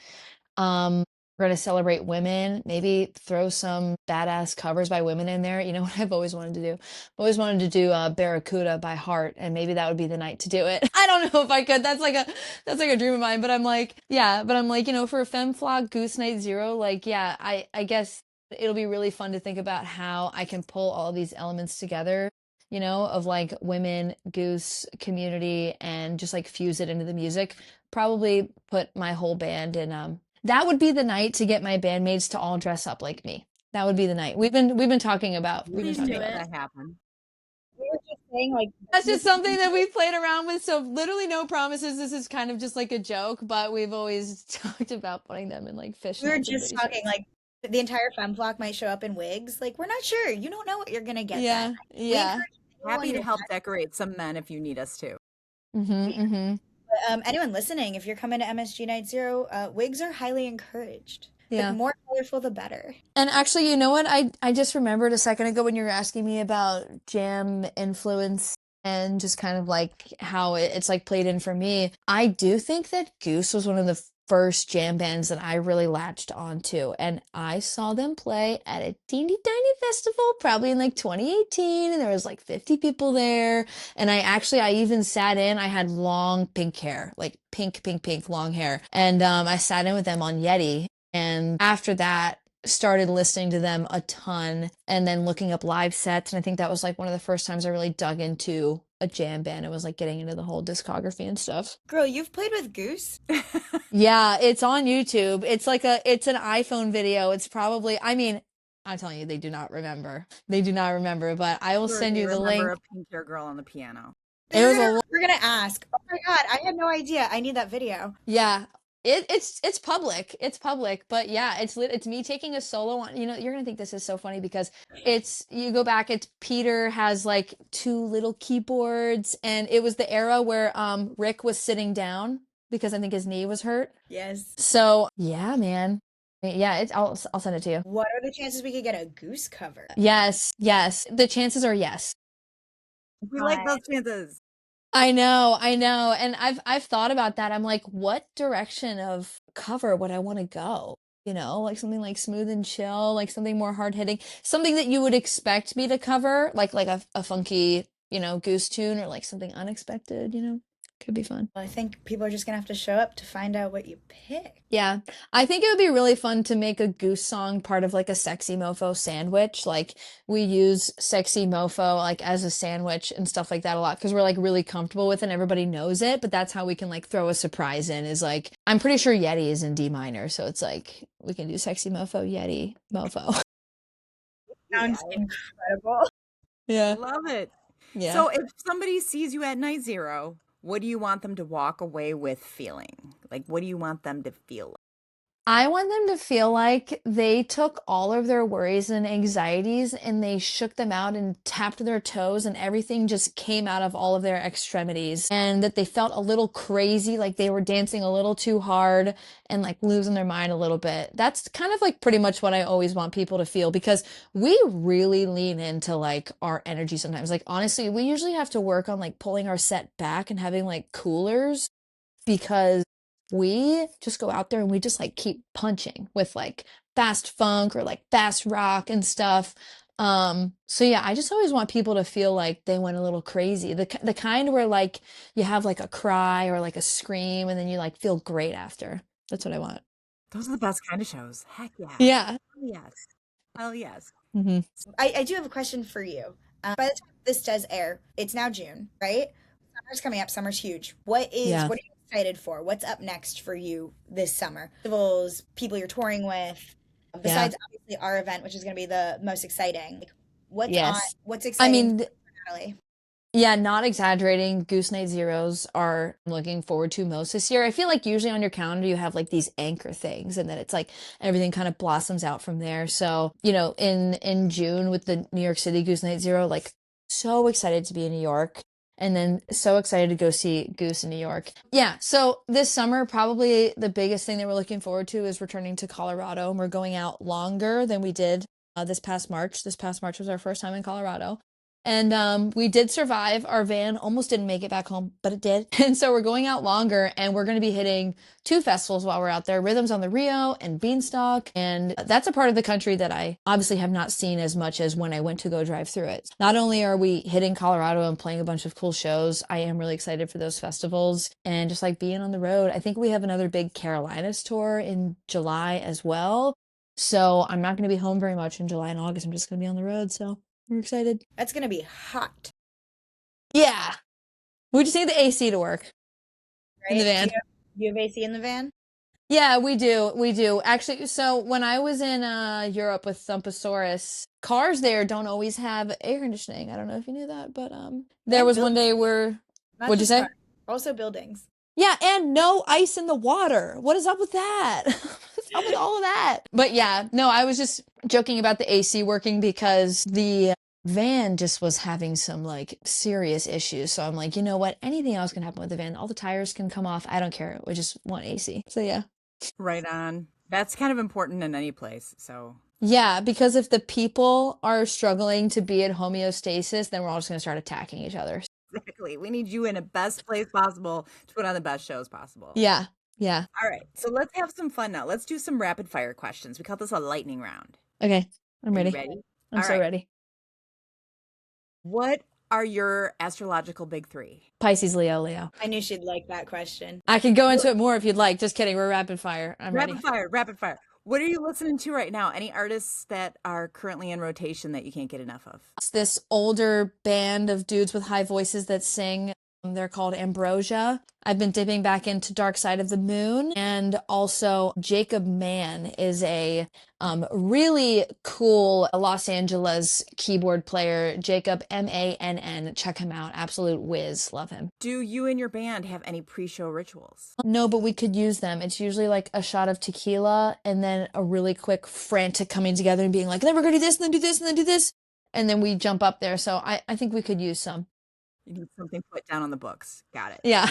C: Um, we're gonna celebrate women, maybe throw some badass covers by women in there. You know what I've always wanted to do? I've always wanted to do Barracuda by Heart, and maybe that would be the night to do it. I don't know if I could. That's like a dream of mine, but I'm like, yeah, but I'm like, for a Femme Flock Goose Night Zero, like, yeah, I guess it'll be really fun to think about how I can pull all these elements together. Of like women, goose, community, and just like fuse it into the music. Probably put my whole band in that would be the night to get my bandmates to all dress up like me. That would be the night. We've been talking about we've been
A: Please
C: talking
A: do
C: about
A: it.
C: that.
B: That happen.
D: We were just saying like
C: That's just something that we've played around with. So literally no promises. This is kind of just like a joke, but we've always talked about putting them in like
D: we were
C: fishnets and
D: just
C: booty
D: talking
C: shorts.
D: like the entire femme flock might show up in wigs. Like we're not sure. You don't know what you're gonna get that
C: Yeah,
D: night. We
C: yeah.
D: encourage
B: Happy
D: anyone
B: to
D: to
B: help decorate some men if you need us to.
C: Mm-hmm.
D: anyone listening, if you're coming to MSG Night Zero, wigs are highly encouraged. The
C: Yeah.
D: more colorful, the better.
C: And actually, you know what? I just remembered a second ago when you were asking me about jam influence and just kind of like how it's like played in for me. I do think that Goose was one of the first jam bands that I really latched onto, and I saw them play at a teeny tiny festival probably in like 2018, and there was like 50 people there. And I even sat in. I had long pink hair, like pink, pink, pink, long hair, and I sat in with them on Yeti. And after that, started listening to them a ton and then looking up live sets. And I think that was like one of the first times I really dug into a jam band. It was like getting into the whole discography and stuff.
D: Girl, you've played with Goose?
C: Yeah, it's on YouTube. It's an iPhone video. It's probably, I mean, I'm telling you, they do not remember. They do not remember, but I will
B: Sure,
C: send
B: they
C: you the
B: remember
C: link.
B: a pink hair girl on the piano.
C: It was a
D: We're gonna ask. Oh my God, I had no idea. I need that video.
C: Yeah. It's public. It's public, but yeah, it's me taking a solo on, you're gonna think this is so funny because you go back, it's Peter has like two little keyboards, and it was the era where Rick was sitting down. because I think his knee was hurt.
D: Yes.
C: So yeah, man. Yeah, I'll send it to you.
D: What are the chances we could get a Goose cover?
C: Yes, yes. The chances are yes.
B: We like those chances.
C: I know, and I've thought about that. I'm like, what direction of cover would I want to go? You know, like something like smooth and chill, like something more hard hitting, something that you would expect me to cover, like a funky, Goose tune, or like something unexpected, could be fun.
D: Well, I think people are just gonna have to show up to find out what you pick.
C: Yeah, I think it would be really fun to make a Goose song part of like a Sexy Mofo sandwich. Like we use Sexy Mofo like as a sandwich and stuff like that a lot because we're like really comfortable with it and everybody knows it. But that's how we can like throw a surprise in is like, I'm pretty sure Yeti is in D minor. So it's like we can do Sexy Mofo, Yeti, Mofo.
D: Sounds incredible.
C: Yeah.
B: Love it.
C: Yeah.
B: So if somebody sees you at Night Zero, what do you want them to walk away with feeling? Like, what do you want them to feel like?
C: I want them to feel like they took all of their worries and anxieties and they shook them out and tapped their toes and everything just came out of all of their extremities and that they felt a little crazy, like they were dancing a little too hard and like losing their mind a little bit. That's kind of like pretty much what I always want people to feel because we really lean into like our energy sometimes. Like honestly, we usually have to work on like pulling our set back and having like coolers because we just go out there and we just like keep punching with like fast funk or like fast rock and stuff. So yeah, I just always want people to feel like they went a little crazy. The kind where like you have like a cry or like a scream and then you like feel great after. That's what I want.
B: Those are the best kind of shows. Heck yeah.
C: Yeah.
B: Hell yes. Hell yes.
C: Mm-hmm.
D: I do have a question for you. By the time this does air, it's now June, right? Summer's coming up. Summer's huge. What are you excited for? What's up next for you this summer? Festivals, people you're touring with, besides obviously our event, which is going to be the most exciting. Like, what's exciting for Natalie?
C: Yeah, not exaggerating. Goose Night Zeros are I'm looking forward to most this year. I feel like usually on your calendar you have like these anchor things and then it's like everything kind of blossoms out from there. So, in June with the New York City Goose Night Zero, like so excited to be in New York. And then so excited to go see Goose in New York. Yeah, so this summer, probably the biggest thing that we're looking forward to is returning to Colorado. And we're going out longer than we did this past March. This past March was our first time in Colorado. And we did survive. Our van almost didn't make it back home, but it did. And so we're going out longer and we're going to be hitting 2 festivals while we're out there, Rhythms on the Rio and Beanstalk. And that's a part of the country that I obviously have not seen as much as when I went to go drive through it. Not only are we hitting Colorado and playing a bunch of cool shows, I am really excited for those festivals and just like being on the road. I think we have another big Carolinas tour in July as well. So I'm not going to be home very much in July and August. I'm just going to be on the road. So we're excited.
D: That's going to be hot.
C: Yeah. We just need the AC to work in the van.
D: Do you have AC in the van?
C: Yeah, we do. We do. Actually, so when I was in Europe with Thumpasaurus, cars there don't always have air conditioning. I don't know if you knew that, but there was one day where what'd you say?
D: Also buildings.
C: Yeah, and no ice in the water. What is up with that? What's up with all of that? But yeah, no, I was just joking about the AC working because the van just was having some like serious issues. So I'm like, you know what? Anything else can happen with the van. All the tires can come off. I don't care. We just want AC. So yeah.
B: Right on. That's kind of important in any place. So
C: yeah, because if the people are struggling to be at homeostasis, then we're all just going to start attacking each other.
B: Exactly. We need you in the best place possible to put on the best shows possible.
C: Yeah. Yeah.
B: All right. So let's have some fun now. Let's do some rapid fire questions. We call this a lightning round.
C: Okay. I'm ready.
B: Ready?
C: I'm so ready.
B: What are your astrological big 3?
C: Pisces, Leo, Leo.
D: I knew she'd like that question.
C: I could go into it more if you'd like. Just kidding. We're rapid fire. I'm ready.
B: Rapid fire. What are you listening to right now? Any artists that are currently in rotation that you can't get enough of?
C: It's this older band of dudes with high voices that sing. They're called Ambrosia. I've been dipping back into Dark Side of the Moon. And also Jacob Mann is a really cool Los Angeles keyboard player. Jacob, Mann. Check him out. Absolute whiz. Love him.
B: Do you and your band have any pre-show rituals?
C: No, but we could use them. It's usually like a shot of tequila and then a really quick frantic coming together and being like, then we're going to do this and then do this and then do this. And then we jump up there. So I think we could use some.
B: You need something put down on the books. Got it.
C: Yeah.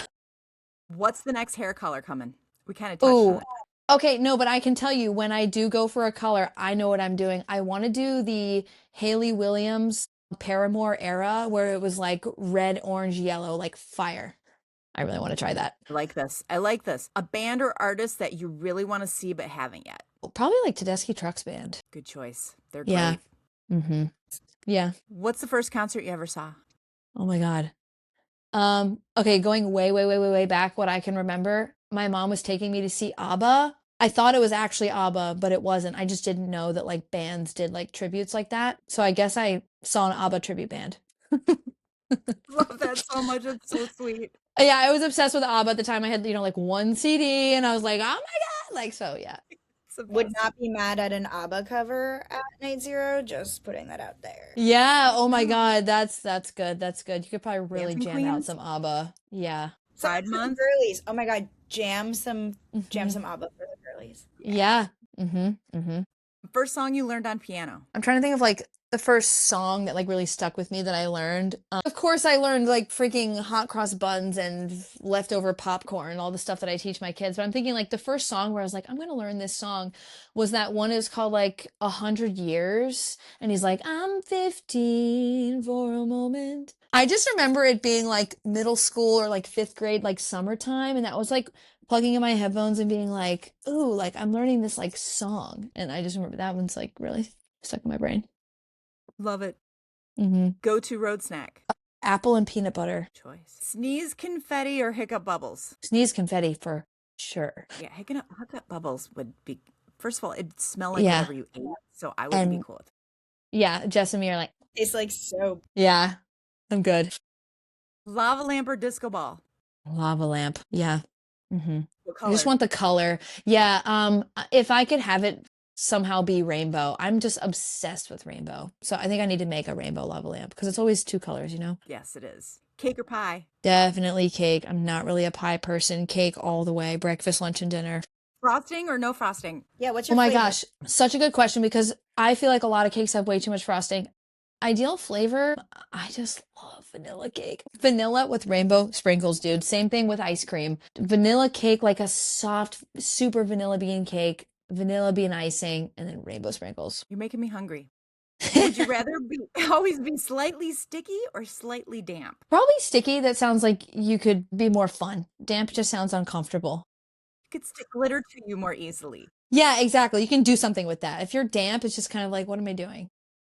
B: What's the next hair color coming? We kind of touched on
C: Oh,
B: it.
C: okay. No, but I can tell you when I do go for a color, I know what I'm doing. I want to do the Hayley Williams Paramore era where it was like red, orange, yellow, like fire. I really want to try that.
B: I like this. I like this. A band or artist that you really want to see but haven't yet.
C: Probably like Tedeschi Trucks Band.
B: Good choice. They're
C: Yeah.
B: great.
C: Mm-hmm. Yeah.
B: What's the first concert you ever saw?
C: Oh my God. Okay, going way, way, way, way, way back, what I can remember, my mom was taking me to see ABBA. I thought it was actually ABBA, but it wasn't. I just didn't know that like bands did like tributes like that. So I guess I saw an ABBA tribute band.
B: Love that so much. It's so sweet.
C: Yeah, I was obsessed with ABBA at the time. I had, like one CD and I was like, oh my God. Like, so yeah.
D: Would not be mad at an ABBA cover at Night Zero. Just putting that out there.
C: Yeah. Oh my God. That's good. That's good. You could probably really
B: Dancing
C: jam out
B: Queens?
C: some ABBA. Yeah.
B: Pride
D: Some
B: Month?
D: girlies. Oh my God, jam some
C: Mhm.
D: ABBA for the girlies.
C: Yeah. Mm-hmm. Mm-hmm.
B: First song you learned on piano.
C: I'm trying to think of like the first song that like really stuck with me that I learned. Of course, I learned like freaking hot cross buns and leftover popcorn, all the stuff that I teach my kids. But I'm thinking like the first song where I was like, I'm gonna learn this song was that one is called like 100 Years. And he's like, I'm 15 for a moment. I just remember it being like middle school or like fifth grade, like summertime. And that was like plugging in my headphones and being like, ooh, like I'm learning this like song. And I just remember that one's like really stuck in my brain.
B: Love it.
C: Mm-hmm.
B: Go-to road snack.
C: Apple and peanut butter.
B: Choice. Sneeze confetti or hiccup bubbles?
C: Sneeze confetti for sure.
B: Yeah, hiccup bubbles would be, first of all, it'd smell like
C: Yeah.
B: whatever you ate. So I wouldn't be
C: And
B: cool with it.
C: yeah, Jess and me are like,
D: It's like so.
C: yeah, I'm good.
B: Lava lamp or disco ball?
C: Lava lamp. Yeah. Mm-hmm.
B: What
C: I just
B: color?
C: want the color. Yeah. If I could have it somehow be rainbow, I'm just obsessed with rainbow. So I think I need to make a rainbow lava lamp because it's always two colors, you know?
B: Yes, it is. Cake or pie?
C: Definitely cake. I'm not really a pie person. Cake all the way. Breakfast, lunch, and dinner.
B: Frosting or no frosting?
D: Yeah, what's
C: Oh
D: your
C: my
D: flavor?
C: gosh, such a good question because I feel like a lot of cakes have way too much frosting. Ideal flavor, I just love vanilla cake. Vanilla with rainbow sprinkles, dude. Same thing with ice cream. Vanilla cake, like a soft, super vanilla bean cake, vanilla bean icing, and then rainbow sprinkles.
B: You're making me hungry. Would you rather always be slightly sticky or slightly damp?
C: Probably sticky. That sounds like you could be more fun. Damp just sounds uncomfortable.
B: You could stick glitter to you more easily.
C: Yeah, exactly. You can do something with that. If you're damp, it's just kind of like, what am I doing?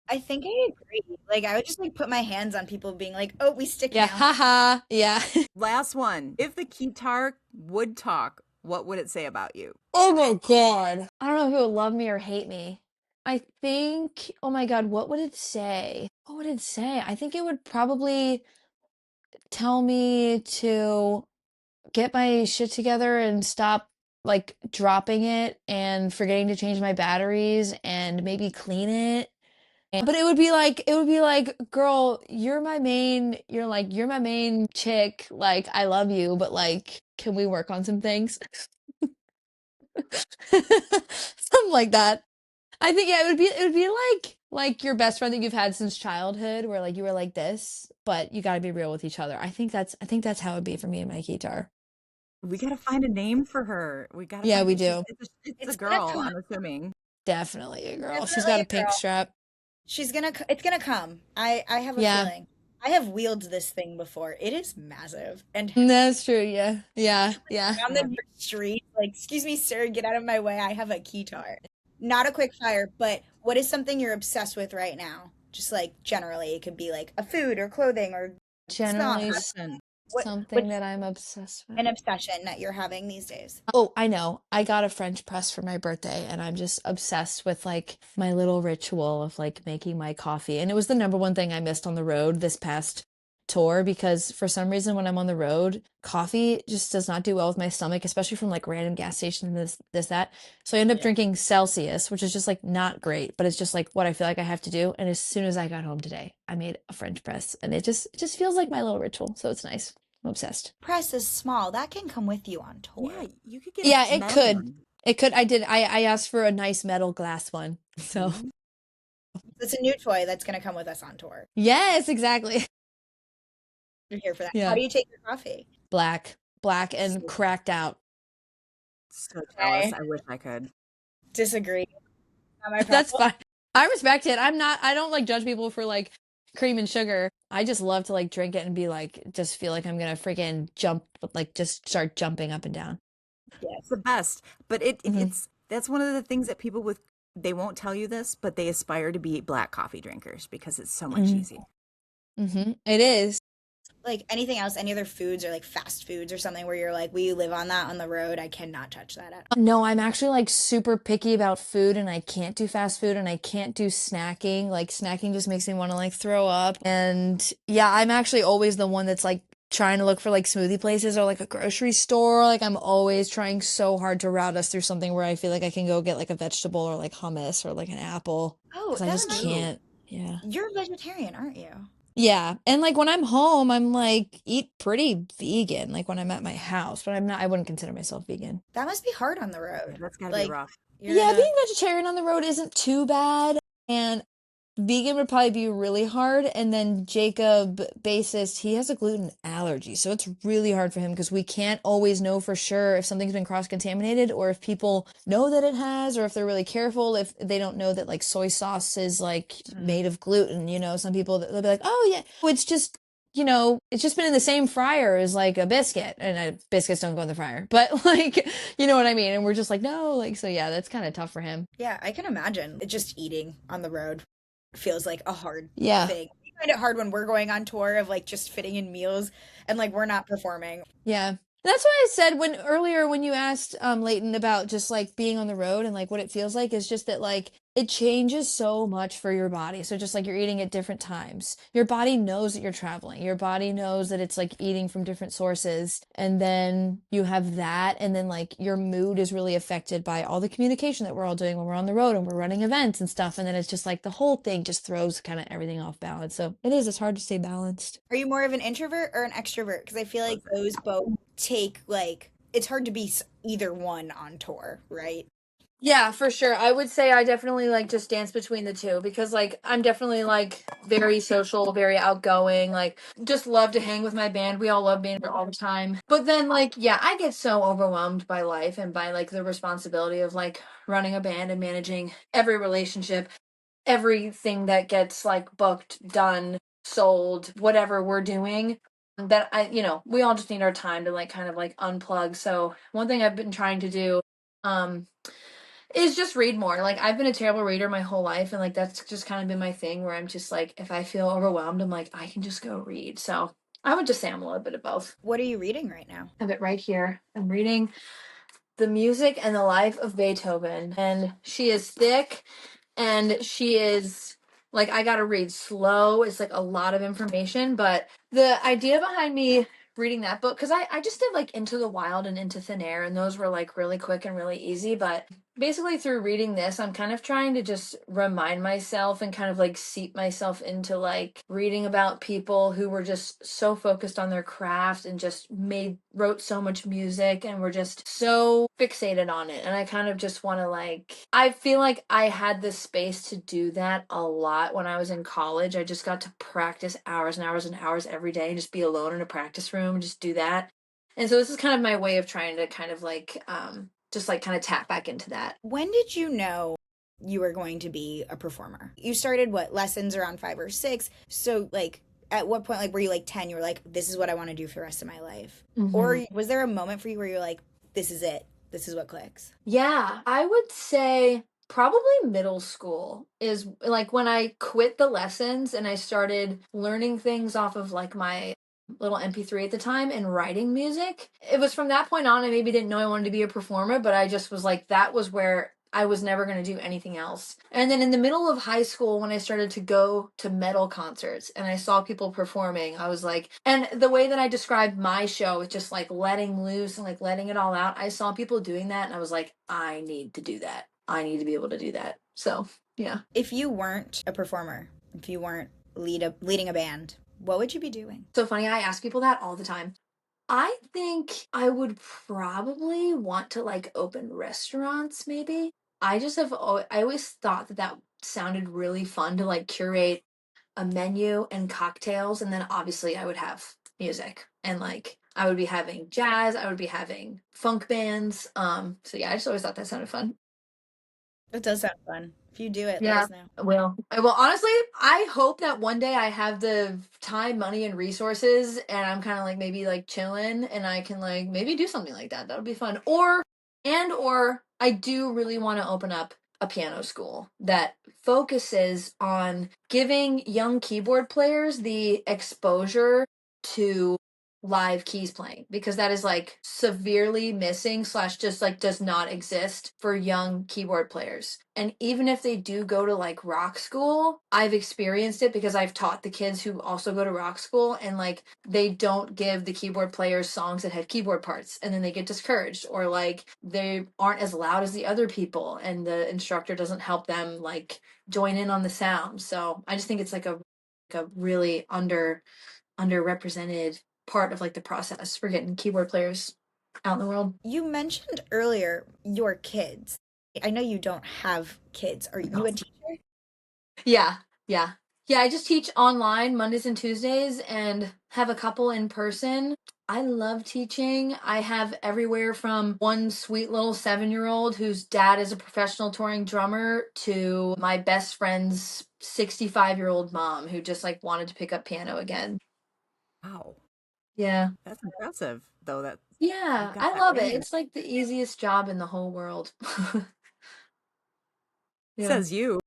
D: I think I agree. Like I would just like put my hands on people being like, "Oh, we stick
C: Yeah,
D: now."
C: haha. Yeah.
B: Last one. If the keytar would talk, what would it say about you?
C: Oh my God. I don't know if it would love me or hate me. I think, oh my God, what would it say? What would it say? I think it would probably tell me to get my shit together and stop like dropping it and forgetting to change my batteries and maybe clean it. But it would be like, girl, you're my main, you're my main chick. Like, I love you, but like, can we work on some things? Something like that. I think yeah, it would be like your best friend that you've had since childhood, where like you were like this, but you got to be real with each other. I think that's how it'd be for me and my guitar.
B: We gotta find a name for her.
C: Yeah, we
B: she's-
C: do.
B: It's
D: It's
B: a
D: gonna
B: girl,
D: come.
B: I'm assuming.
C: Definitely a girl. She's
D: Definitely
C: got
D: a
C: a pink
D: girl.
C: strap.
D: It's gonna come. I have a
C: Yeah.
D: feeling. I have wheeled this thing before. It is massive and
C: That's true. Yeah. Yeah. Yeah.
D: on the street, like, excuse me, sir, get out of my way. I have a keytar. Not a quick fire, but what is something you're obsessed with right now? Just like generally, it could be like a food or clothing or
C: Generally
B: Person.
C: something
D: what's
C: that I'm obsessed with.
D: an obsession that you're having these days.
C: Oh, I know. I got a French press for my birthday and I'm just obsessed with like my little ritual of like making my coffee. And it was the number one thing I missed on the road this past tour because for some reason when I'm on the road, coffee just does not do well with my stomach, especially from like random gas stations and this, that. So I end up drinking Celsius, which is just like not great, but it's just like what I feel like I have to do. And as soon as I got home today, I made a French press and it just feels like my little ritual. So it's nice. I'm obsessed.
D: Press is small. That can come with you on tour.
B: Yeah, you could get
C: Yeah,
B: a
C: it
B: metal
C: could.
B: one.
C: It could. I asked for a nice metal glass one. So
B: Mhm.
D: It's a new toy that's going to come with us on tour.
C: yes, exactly.
D: You're here for that.
C: Yeah.
D: How do you take your coffee?
C: Black black and cracked out.
B: So jealous.
D: Okay.
B: I wish I could.
D: Disagree. Not my
C: That's
D: problem.
C: fine. I respect it. I don't like judge people for like cream and sugar. I just love to like drink it and be like, just feel like I'm gonna freaking jump, like just start jumping up and down.
B: It's the best. But
C: Hmm.
B: it's that's one of the things that people with they won't tell you this, but they aspire to be black coffee drinkers because it's so much
C: Hmm.
B: easier.
C: It is.
D: Like anything else, any other foods or like fast foods or something where you're like, we live on that on the road. I cannot touch that at.
C: No, I'm actually like super picky about food and I can't do fast food and I can't do snacking. Like snacking just makes me want to like throw up. And yeah, I'm actually always the one that's like trying to look for like smoothie places or like a grocery store. Like I'm always trying so hard to route us through something where I feel like I can go get like a vegetable or like hummus or like an apple
D: Oh,
C: because I
D: that
C: just
D: reminds me.
C: can't. Yeah.
D: You're a vegetarian, aren't you?
C: Yeah. And like when I'm home, I'm like eat pretty vegan, like when I'm at my house, but I'm not, I wouldn't consider myself vegan.
D: That must be hard on the road.
B: That's got to be
D: Like
B: rough.
D: you're in
C: Yeah,
D: a
C: being vegetarian on the road isn't too bad. And vegan would probably be really hard. And then Jacob, bassist, he has a gluten allergy. So it's really hard for him because we can't always know for sure if something's been cross-contaminated or if people know that it has or if they're really careful, if they don't know that like soy sauce is like made of gluten. You know, some people they'll be like, oh yeah, well, it's just. You know, it's just been in the same fryer as like a biscuit, and biscuits don't go in the fryer, but like, you know what I mean? And we're just like, no, like, so yeah, that's kind of tough for him.
D: yeah, I can imagine. It just eating on the road feels like a hard
C: Yeah.
D: thing. I find it hard when we're going on tour of like just fitting in meals and like we're not performing.
C: Yeah. That's why I said when earlier when you asked Leighton about just like being on the road and like what it feels like is just that like it changes so much for your body. So just like you're eating at different times. Your body knows that you're traveling. Your body knows that it's like eating from different sources. And then you have that and then like your mood is really affected by all the communication that we're all doing when we're on the road and we're running events and stuff. And then it's just like the whole thing just throws kind of everything off balance. So it's hard to stay balanced.
D: Are you more of an introvert or an extrovert? Because I feel like those both take like it's hard to be either one on tour, right?
C: Yeah, for sure. I would say I definitely like just dance between the two because like I'm definitely like very social, very outgoing, like just love to hang with my band. We all love being here all the time. But then like yeah, I get so overwhelmed by life and by like the responsibility of like running a band and managing every relationship, everything that gets like booked, done, sold, whatever we're doing. That we all just need our time to like kind of like unplug. So one thing I've been trying to do um is just read more. Like I've been a terrible reader my whole life and like that's just kind of been my thing where I'm just like if I feel overwhelmed, I'm like I can just go read. So I would just say I'm a little bit of both.
D: What are you reading right now?
C: I have it right here. I'm reading The Music and the Life of Beethoven and she is thick and she is like I gotta read slow. It's like a lot of information, but the idea behind me reading that book because I just did like Into the Wild and Into Thin Air and those were like really quick and really easy, but basically through reading this I'm kind of trying to just remind myself and kind of like seep myself into like reading about people who were just so focused on their craft and just wrote so much music and were just so fixated on it. And I kind of just want to like I feel like I had the space to do that a lot when I was in college. I just got to practice hours and hours and hours every day and just be alone in a practice room and just do that. And so this is kind of my way of trying to kind of like just like kind of tap back into that.
D: When did you know you were going to be a performer? You started what, lessons around 5 or 6? So like at what point like were you like 10, you were like, this is what I want to do for the rest of my life? Or was there a moment for you where you're like, this is it? This is what clicks?
C: Yeah, I would say probably middle school is like when I quit the lessons and I started learning things off of like my little MP3 at the time and writing music. It was from that point on I maybe didn't know I wanted to be a performer, but I just was like that was where I was never going to do anything else. And then in the middle of high school, when I started to go to metal concerts and I saw people performing, I was like, and the way that I described my show is just like letting loose and like letting it all out. I saw people doing that and I was like, I need to do that. I need to be able to do that. So, yeah.
D: If you weren't a performer, if you weren't leading a band, what would you be doing?
C: So funny, I ask people that all the time. I think I would probably want to like open restaurants maybe. I just have I always thought that that sounded really fun to like curate a menu and cocktails and then obviously I would have music and like I would be having jazz, I would be having funk bands. So yeah, I just always thought that sounded fun.
D: That does sound fun. If you do it, let
C: Yeah,
D: us know.
C: I will. Honestly, I hope that one day I have the time, money, and resources, and I'm kind of like maybe like chilling, and I can like maybe do something like that. That would be fun. Or I do really want to open up a piano school that focuses on giving young keyboard players the exposure to live keys playing, because that is like severely missing slash just like does not exist for young keyboard players. And even if they do go to like rock school, I've experienced it because I've taught the kids who also go to rock school, and like they don't give the keyboard players songs that have keyboard parts, and then they get discouraged, or like they aren't as loud as the other people and the instructor doesn't help them like join in on the sound. So I just think it's like a really underrepresented part of like the process for getting keyboard players out in the world.
D: You mentioned earlier your kids. I know you don't have kids. Are you a teacher?
C: Yeah, yeah. Yeah, I just teach online Mondays and Tuesdays and have a couple in person. I love teaching. I have everywhere from one sweet little 7-year-old whose dad is a professional touring drummer to my best friend's 65-year-old mom who just like wanted to pick up piano again.
B: Wow.
C: Yeah.
B: That's impressive, though. That
C: Yeah,
B: got
C: I
B: that
C: love it.
B: range.
C: It's like the easiest job in the whole world. Yeah.
B: Says you.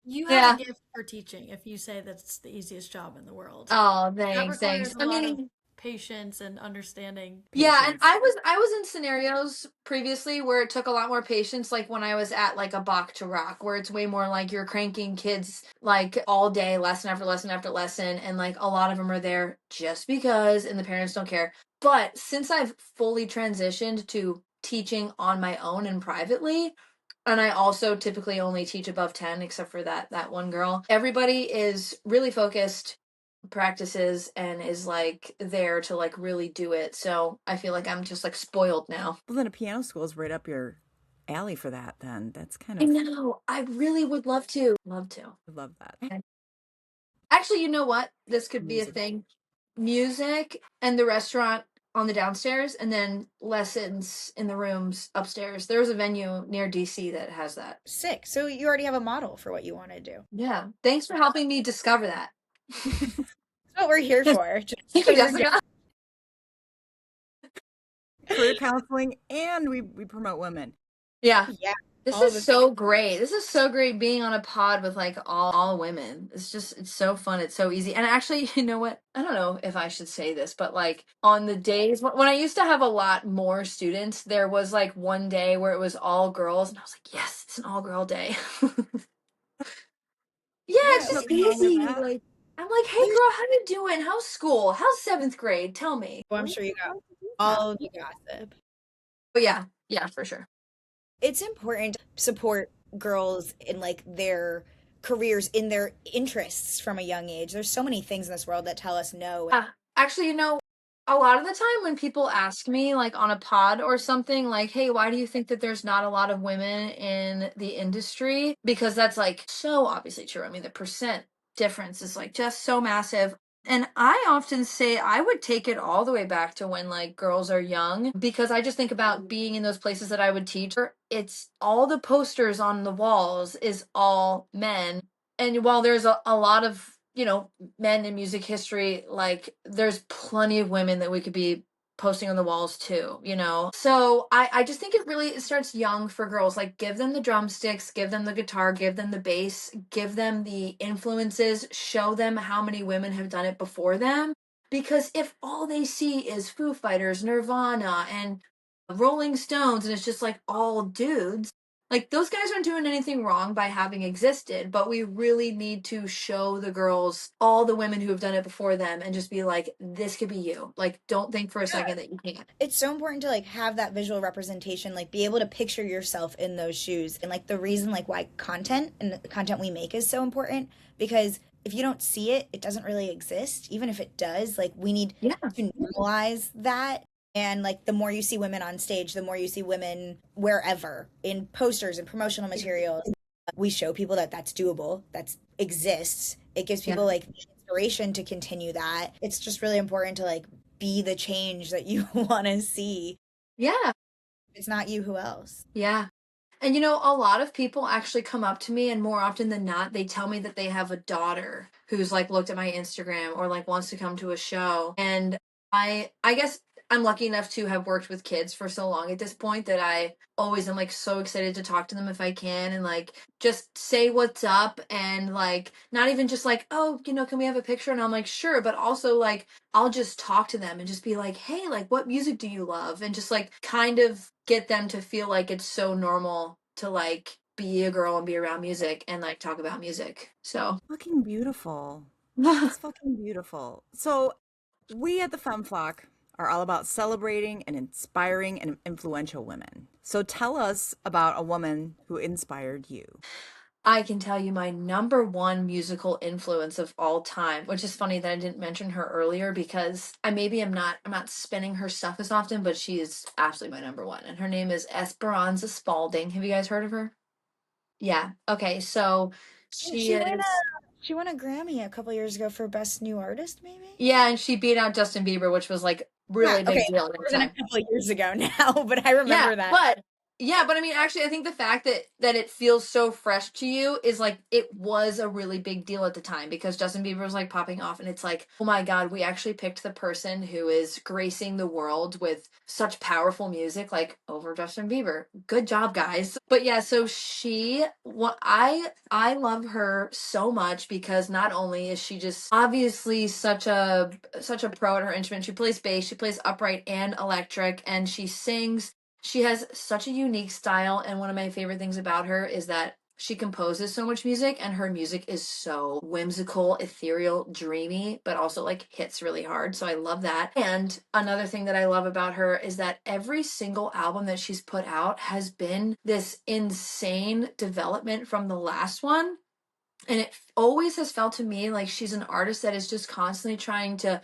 A: You have
C: Yeah.
A: a gift for teaching if you say that's the easiest job in the world.
C: Oh,
A: That
C: thanks,
A: requires
C: thanks.
A: a
C: I
A: lot of
C: mean,
A: patience and understanding.
C: yeah, and
B: Patience.
C: I was in scenarios previously where it took a lot more patience, like when I was at like a Bach to Rock, where it's way more like you're cranking kids like all day, lesson after lesson after lesson, and like a lot of them are there just because, and the parents don't care. But since I've fully transitioned to teaching on my own and privately, and I also typically only teach above 10, except for that one girl, everybody is really focused, practices, and is like there to like really do it. So I feel like I'm just like spoiled now.
B: Well, then a piano school is right up your alley for that, then. That's kind
C: I
B: of,
C: know. I really would love to. Love to.
B: I love that.
C: Actually, you know what? This could be a
B: Music.
C: thing. Music and the restaurant on the downstairs, and then lessons in the rooms upstairs. There's a venue near DC that has that.
D: Sick. So you already have a model for what you want to do.
C: Yeah. Thanks for helping me discover that.
D: That's what we're here for. Just
C: Thank you,
D: so you're
C: Jessica.
B: Career counseling, and we promote women.
C: Yeah.
D: Yeah.
C: This
D: all
C: is
D: the
C: so great. This is so great being on a pod with like all women. It's so fun. It's so easy. And actually, you know what? I don't know if I should say this, but like on the days when I used to have a lot more students, there was like one day where it was all girls, and I was like, yes, it's an all girl day. Yeah,
D: Yeah,
C: it's just
B: Nothing wrong with
C: easy.
B: that.
C: Like I'm like, hey girl, how you doing? How's school? How's 7th grade? Tell me.
D: well, I'm sure you got
B: Love to do that.
D: all the gossip.
C: But yeah, for sure.
D: It's important to support girls in like their careers, in their interests from a young age. There's so many things in this world that tell us no.
C: Yeah. Actually, a lot of the time when people ask me, like on a pod or something, like, hey, why do you think that there's not a lot of women in the industry? Because that's like so obviously true. I mean, the percent difference is like just so massive. And I often say I would take it all the way back to when like girls are young, because I just think about being in those places that I would teach. It's all the posters on the walls is all men. And while there's a lot of, men in music history, like there's plenty of women that we could be posting on the walls too. So I just think it starts young for girls. Like give them the drumsticks, give them the guitar, give them the bass, give them the influences, show them how many women have done it before them. Because if all they see is Foo Fighters, Nirvana, and Rolling Stones, and it's just like all dudes, like those guys aren't doing anything wrong by having existed, but we really need to show the girls all the women who have done it before them and just be like, this could be you. Like, don't think for a second that you can't.
D: It's so important to like have that visual representation, like be able to picture yourself in those shoes. And like the reason like why content and the content we make is so important, because if you don't see it, it doesn't really exist. Even if it does, like we need to normalize that. And like the more you see women on stage, the more you see women wherever in posters and promotional materials, we show people that that's doable, that exists. It gives people like inspiration to continue that. It's just really important to like be the change that you want to see.
C: Yeah.
D: If it's not you, who else?
C: Yeah. And a lot of people actually come up to me, and more often than not, they tell me that they have a daughter who's like looked at my Instagram or like wants to come to a show. And I guess I'm lucky enough to have worked with kids for so long at this point that I always am like so excited to talk to them if I can, and like just say what's up, and like not even just like, oh, can we have a picture? And I'm like, sure, but also like I'll just talk to them and just be like, hey, like what music do you love? And just like kind of get them to feel like it's so normal to like be a girl and be around music and like talk about music. So
B: Fucking beautiful. It's fucking beautiful. So we at the Femme Flock are all about celebrating and inspiring and influential women. So tell us about a woman who inspired you.
C: I can tell you my number one musical influence of all time, which is funny that I didn't mention her earlier because I'm not spinning her stuff as often, but she is absolutely my number one. And her name is Esperanza Spalding. Have you guys heard of her? Yeah. Okay. So she
D: won a Grammy a couple years ago for Best New Artist, maybe?
C: Yeah, and she beat out Justin Bieber, which was like really big deal at
D: It
C: the
D: wasn't a
C: time.
D: couple of years ago now, but I remember that.
C: But I mean, actually, I think the fact that it feels so fresh to you is like it was a really big deal at the time because Justin Bieber was like popping off, and it's like, oh my God, we actually picked the person who is gracing the world with such powerful music, like over Justin Bieber. Good job, guys. But yeah, so I love her so much because not only is she just obviously such a pro at her instrument, she plays bass, she plays upright and electric, and she sings. She has such a unique style, and one of my favorite things about her is that she composes so much music, and her music is so whimsical, ethereal, dreamy, but also like hits really hard. So I love that. And another thing that I love about her is that every single album that she's put out has been this insane development from the last one. And it always has felt to me like she's an artist that is just constantly trying to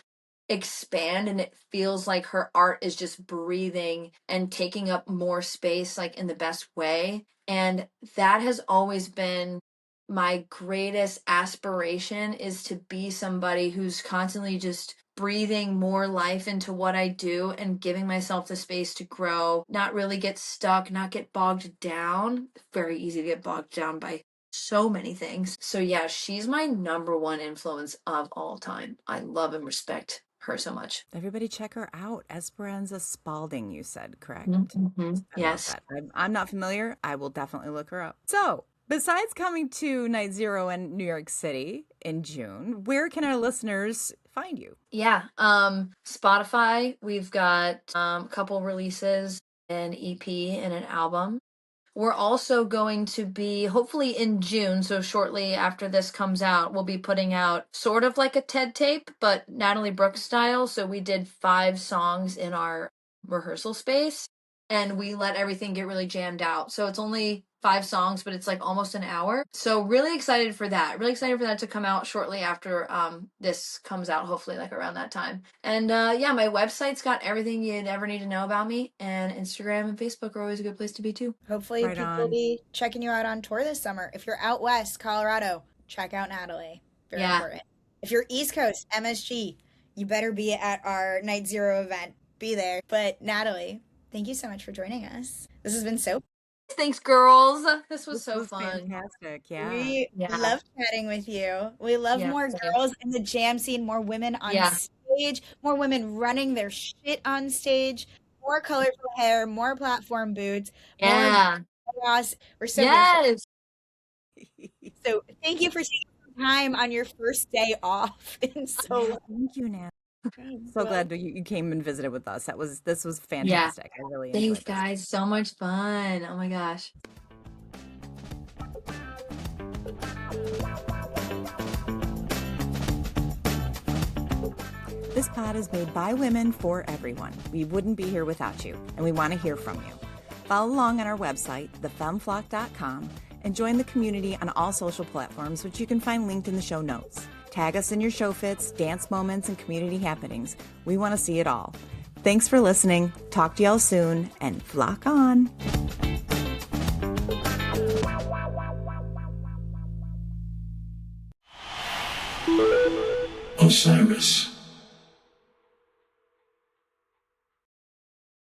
C: expand, and it feels like her art is just breathing and taking up more space like in the best way. And that has always been my greatest aspiration, is to be somebody who's constantly just breathing more life into what I do and giving myself the space to grow, not really get stuck, not get bogged down. Very easy to get bogged down by so many things. So yeah, she's my number one influence of all time. I love and respect her so much.
B: Everybody check her out. Esperanza Spalding, you said, correct?
C: Mm-hmm. Yes.
B: I'm not familiar. I will definitely look her up. So besides coming to Night Zero in New York City in June, where can our listeners find you?
C: Yeah. Spotify, we've got a couple releases, an EP and an album. We're also going to be, hopefully in June, so shortly after this comes out, we'll be putting out sort of like a TED tape, but Natalie Brooke style. So we did 5 songs in our rehearsal space, and we let everything get really jammed out. So it's only 5 songs, but it's like almost an hour. So really excited for that. Really excited for that to come out shortly after this comes out, hopefully like around that time. And yeah, my website's got everything you'd ever need to know about me, and Instagram and Facebook are always a good place to be too.
D: Hopefully people will be checking you out on tour this summer. If you're out west, Colorado, check out Natalie. Very important. If you're East Coast, MSG, you better be at our Night Zero event. Be there. But Natalie, thank you so much for joining us. This has been so
C: Thanks, girls. This was so fun.
B: Fantastic. Yeah.
D: We love chatting with you. We love more girls in the jam scene, more women on stage, more women running their shit on stage, more colorful hair, more platform boots.
C: Yeah.
D: We're so grateful. So thank you for taking time on your first day off.
B: Thank you, Nat. So glad that you came and visited with us. This was fantastic. I really enjoyed
C: Thanks, guys. So much fun. Oh my gosh.
B: This pod is made by women for everyone. We wouldn't be here without you, and we want to hear from you. Follow along on our website, thefemmeflock.com, and join the community on all social platforms, which you can find linked in the show notes. Tag us in your show fits, dance moments, and community happenings. We want to see it all. Thanks for listening. Talk to y'all soon, and flock on.
E: Osiris.